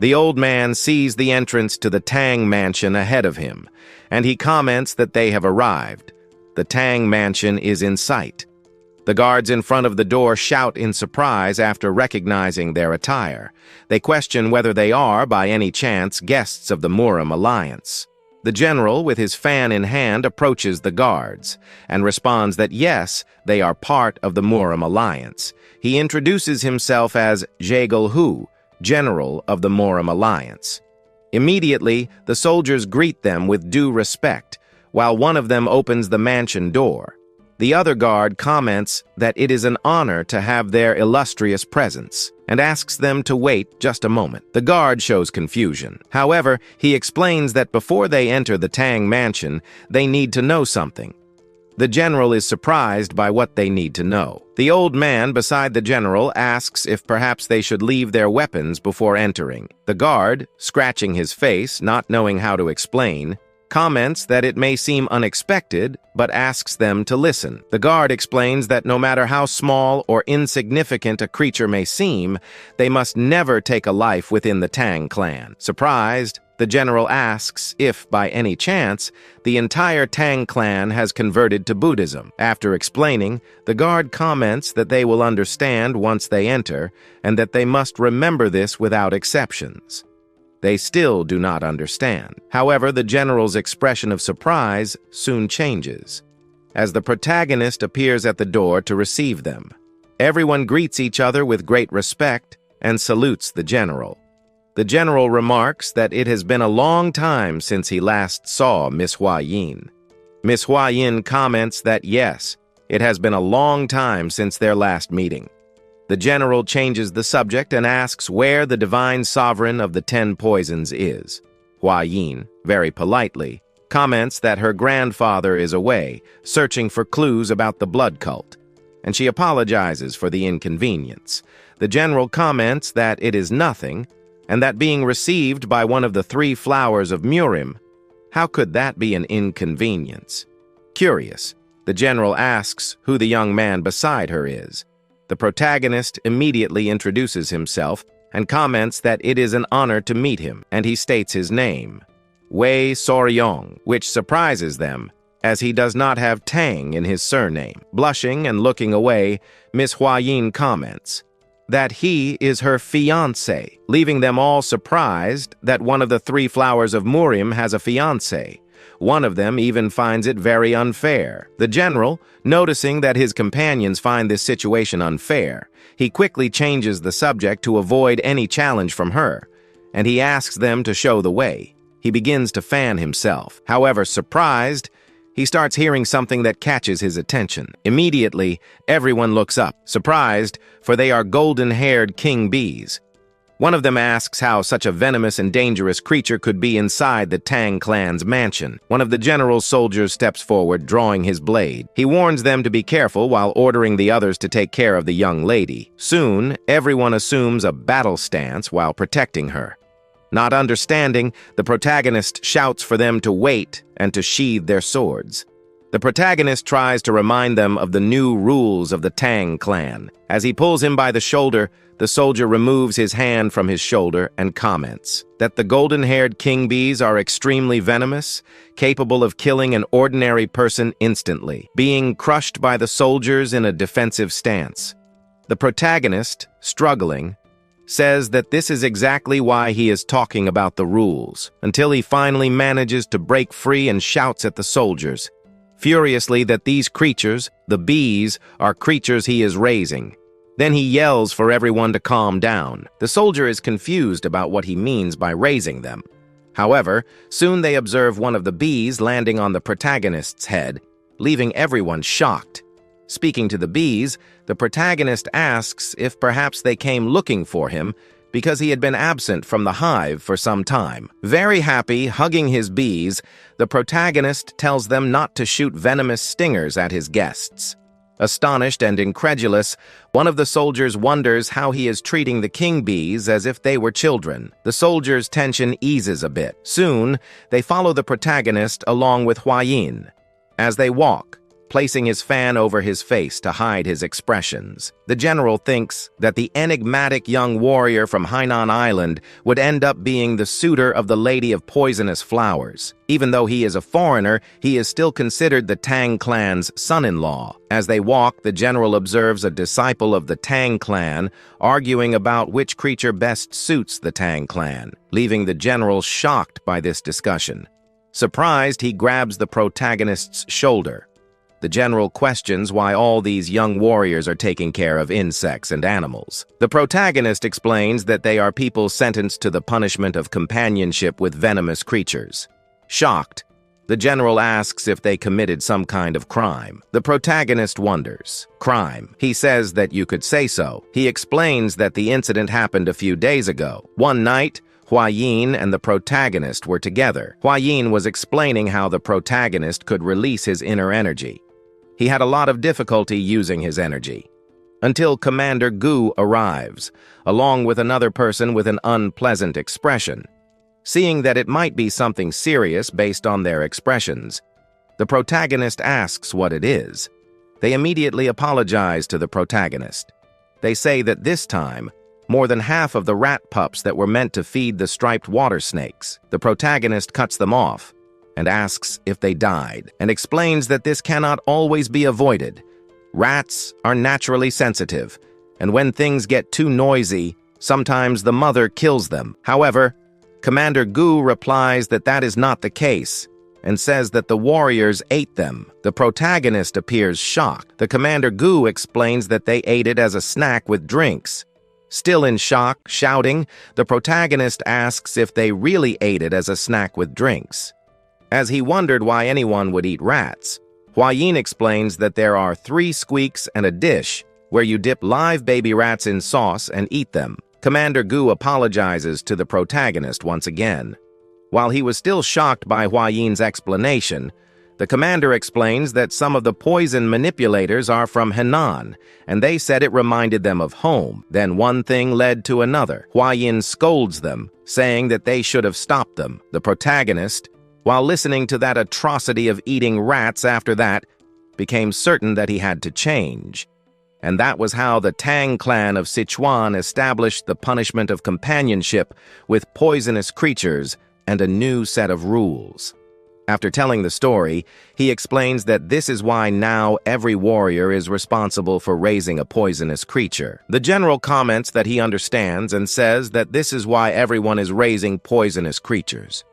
The old man sees the entrance to the Tang mansion ahead of him, and he comments that they have arrived. The Tang mansion is in sight. The guards in front of the door shout in surprise after recognizing their attire. They question whether they are, by any chance, guests of the Murim Alliance. The general, with his fan in hand, approaches the guards and responds that yes, they are part of the Murim Alliance. He introduces himself as Yahello, general of the Murim Alliance. Immediately, the soldiers greet them with due respect, while one of them opens the mansion door. The other guard comments that it is an honor to have their illustrious presence, and asks them to wait just a moment. The guard shows confusion. However, he explains that before they enter the Tang mansion, they need to know something. The general is surprised by what they need to know. The old man beside the general asks if perhaps they should leave their weapons before entering. The guard, scratching his face, not knowing how to explain, comments that it may seem unexpected, but asks them to listen. The guard explains that no matter how small or insignificant a creature may seem, they must never take a life within the Tang clan. Surprised, the general asks if, by any chance, the entire Tang clan has converted to Buddhism. After explaining, the guard comments that they will understand once they enter, and that they must remember this without exceptions. They still do not understand. However, the general's expression of surprise soon changes, as the protagonist appears at the door to receive them. Everyone greets each other with great respect and salutes the general. The general remarks that it has been a long time since he last saw Miss Hua Yin. Miss Hua Yin comments that yes, it has been a long time since their last meeting. The general changes the subject and asks where the divine sovereign of the 10 poisons is. Hua Yin, very politely, comments that her grandfather is away, searching for clues about the blood cult, and she apologizes for the inconvenience. The general comments that it is nothing, and that being received by one of the 3 flowers of Murim, how could that be an inconvenience? Curious, the general asks who the young man beside her is. The protagonist immediately introduces himself and comments that it is an honor to meet him, and he states his name, Wei Soryong, which surprises them, as he does not have Tang in his surname. Blushing and looking away, Miss Hua Yin comments that he is her fiancé, leaving them all surprised that one of the 3 flowers of Murim has a fiancé. One of them even finds it very unfair. The general, noticing that his companions find this situation unfair, he quickly changes the subject to avoid any challenge from her, and he asks them to show the way. He begins to fan himself. However, surprised, he starts hearing something that catches his attention. Immediately, everyone looks up, surprised, for they are golden-haired king bees. One of them asks how such a venomous and dangerous creature could be inside the Tang clan's mansion. One of the general's soldiers steps forward, drawing his blade. He warns them to be careful while ordering the others to take care of the young lady. Soon, everyone assumes a battle stance while protecting her. Not understanding, the protagonist shouts for them to wait and to sheathe their swords. The protagonist tries to remind them of the new rules of the Tang clan. As he pulls him by the shoulder, the soldier removes his hand from his shoulder and comments that the golden-haired king bees are extremely venomous, capable of killing an ordinary person instantly, being crushed by the soldiers in a defensive stance. The protagonist, struggling, says that this is exactly why he is talking about the rules, until he finally manages to break free and shouts at the soldiers, furiously, that these creatures, the bees, are creatures he is raising. Then he yells for everyone to calm down. The soldier is confused about what he means by raising them. However, soon they observe one of the bees landing on the protagonist's head, leaving everyone shocked. Speaking to the bees, the protagonist asks if perhaps they came looking for him because he had been absent from the hive for some time. Very happy, hugging his bees, the protagonist tells them not to shoot venomous stingers at his guests. Astonished and incredulous, one of the soldiers wonders how he is treating the king bees as if they were children. The soldiers' tension eases a bit. Soon, they follow the protagonist along with Hua Yin. As they walk, placing his fan over his face to hide his expressions. The general thinks that the enigmatic young warrior from Hainan Island would end up being the suitor of the Lady of Poisonous Flowers. Even though he is a foreigner, he is still considered the Tang clan's son-in-law. As they walk, the general observes a disciple of the Tang clan arguing about which creature best suits the Tang clan, leaving the general shocked by this discussion. Surprised, he grabs the protagonist's shoulder. The general questions why all these young warriors are taking care of insects and animals. The protagonist explains that they are people sentenced to the punishment of companionship with venomous creatures. Shocked, the general asks if they committed some kind of crime. The protagonist wonders. Crime. He says that you could say so. He explains that the incident happened a few days ago. One night, Huayin and the protagonist were together. Huayin was explaining how the protagonist could release his inner energy. He had a lot of difficulty using his energy, until Commander Gu arrives, along with another person with an unpleasant expression. Seeing that it might be something serious based on their expressions, the protagonist asks what it is. They immediately apologize to the protagonist. They say that this time, more than half of the rat pups that were meant to feed the striped water snakes. The protagonist cuts them off and asks if they died, and explains that this cannot always be avoided. Rats are naturally sensitive, and when things get too noisy, sometimes the mother kills them. However, Commander Gu replies that that is not the case, and says that the warriors ate them. The protagonist appears shocked. The Commander Gu explains that they ate it as a snack with drinks. Still in shock, shouting, the protagonist asks if they really ate it as a snack with drinks. As he wondered why anyone would eat rats, Huayin explains that there are 3 squeaks and a dish where you dip live baby rats in sauce and eat them. Commander Gu apologizes to the protagonist once again. While he was still shocked by Huayin's explanation, the commander explains that some of the poison manipulators are from Henan, and they said it reminded them of home. Then one thing led to another. Huayin scolds them, saying that they should have stopped them. The protagonist, while listening to that atrocity of eating rats after that, became certain that he had to change. And that was how the Tang clan of Sichuan established the punishment of companionship with poisonous creatures and a new set of rules. After telling the story, he explains that this is why now every warrior is responsible for raising a poisonous creature. The general comments that he understands and says that this is why everyone is raising poisonous creatures.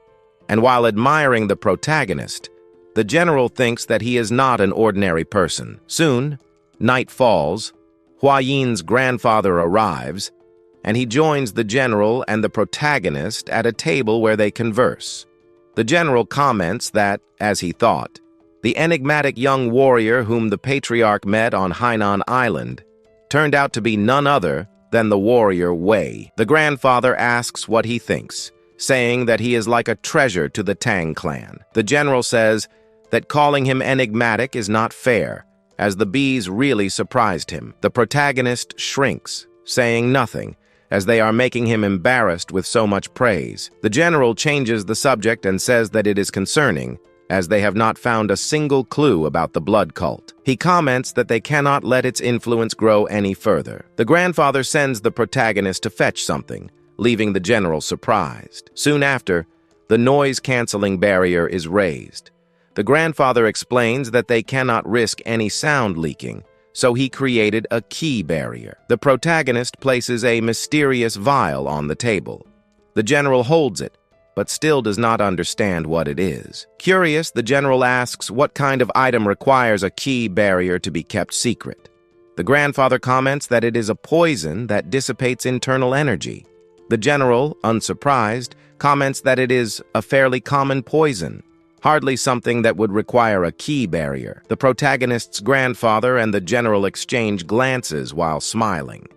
And while admiring the protagonist, the general thinks that he is not an ordinary person. Soon, night falls, Huayin's grandfather arrives, and he joins the general and the protagonist at a table where they converse. The general comments that, as he thought, the enigmatic young warrior whom the patriarch met on Hainan Island turned out to be none other than the warrior Wei. The grandfather asks what he thinks, saying that he is like a treasure to the Tang clan. The general says that calling him enigmatic is not fair, as the bees really surprised him. The protagonist shrinks, saying nothing, as they are making him embarrassed with so much praise. The general changes the subject and says that it is concerning, as they have not found a single clue about the blood cult. He comments that they cannot let its influence grow any further. The grandfather sends the protagonist to fetch something, leaving the general surprised. Soon after, the noise-canceling barrier is raised. The grandfather explains that they cannot risk any sound leaking, so he created a key barrier. The protagonist places a mysterious vial on the table. The general holds it, but still does not understand what it is. Curious, the general asks what kind of item requires a key barrier to be kept secret. The grandfather comments that it is a poison that dissipates internal energy. The general, unsurprised, comments that it is a fairly common poison, hardly something that would require a key barrier. The protagonist's grandfather and the general exchange glances while smiling.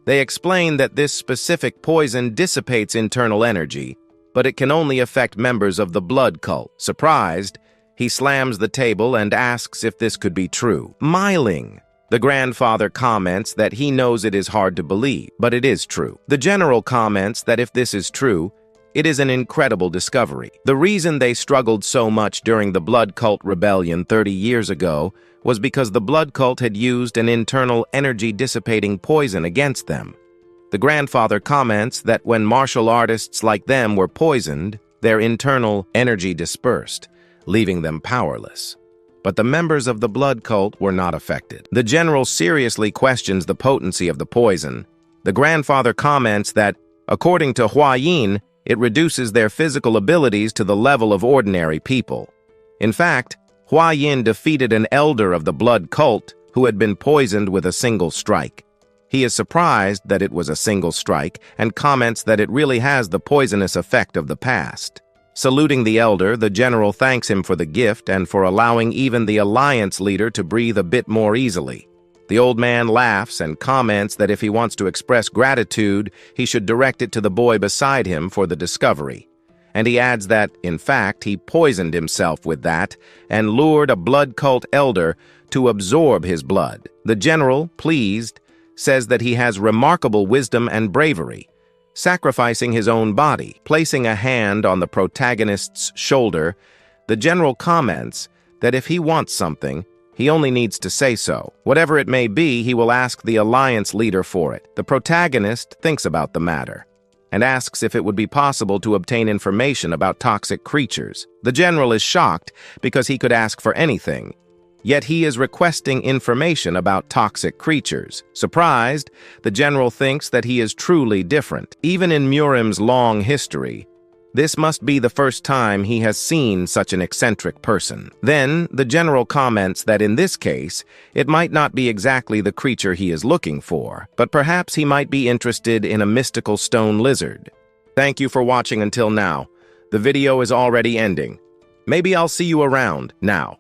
They explain that this specific poison dissipates internal energy, but it can only affect members of the blood cult. Surprised, he slams the table and asks if this could be true. Smiling, the grandfather comments that he knows it is hard to believe, but it is true. The general comments that if this is true, It is an incredible discovery. The reason they struggled so much during the blood cult rebellion 30 years ago was because the blood cult had used an internal energy-dissipating poison against them. The grandfather comments that when martial artists like them were poisoned, their internal energy dispersed, leaving them powerless. But the members of the blood cult were not affected. The general seriously questions the potency of the poison. The grandfather comments that, according to Hua Yin, it reduces their physical abilities to the level of ordinary people. In fact, Hua Yin defeated an elder of the blood cult who had been poisoned with a single strike. He is surprised that it was a single strike and comments that it really has the poisonous effect of the past. Saluting the elder, the general thanks him for the gift and for allowing even the alliance leader to breathe a bit more easily. The old man laughs and comments that if he wants to express gratitude, he should direct it to the boy beside him for the discovery. And he adds that, in fact, he poisoned himself with that and lured a blood cult elder to absorb his blood. The general, pleased, says that he has remarkable wisdom and bravery, sacrificing his own body. Placing a hand on the protagonist's shoulder, the general comments that if he wants something, he only needs to say so. Whatever it may be, he will ask the alliance leader for it. The protagonist thinks about the matter and asks if it would be possible to obtain information about toxic creatures. The general is shocked because he could ask for anything, yet he is requesting information about toxic creatures. Surprised, the general thinks that he is truly different. Even in Murim's long history, this must be the first time he has seen such an eccentric person. Then, the general comments that in this case, it might not be exactly the creature he is looking for, but perhaps he might be interested in a mystical stone lizard. Thank you for watching until now. The video is already ending. Maybe I'll see you around now.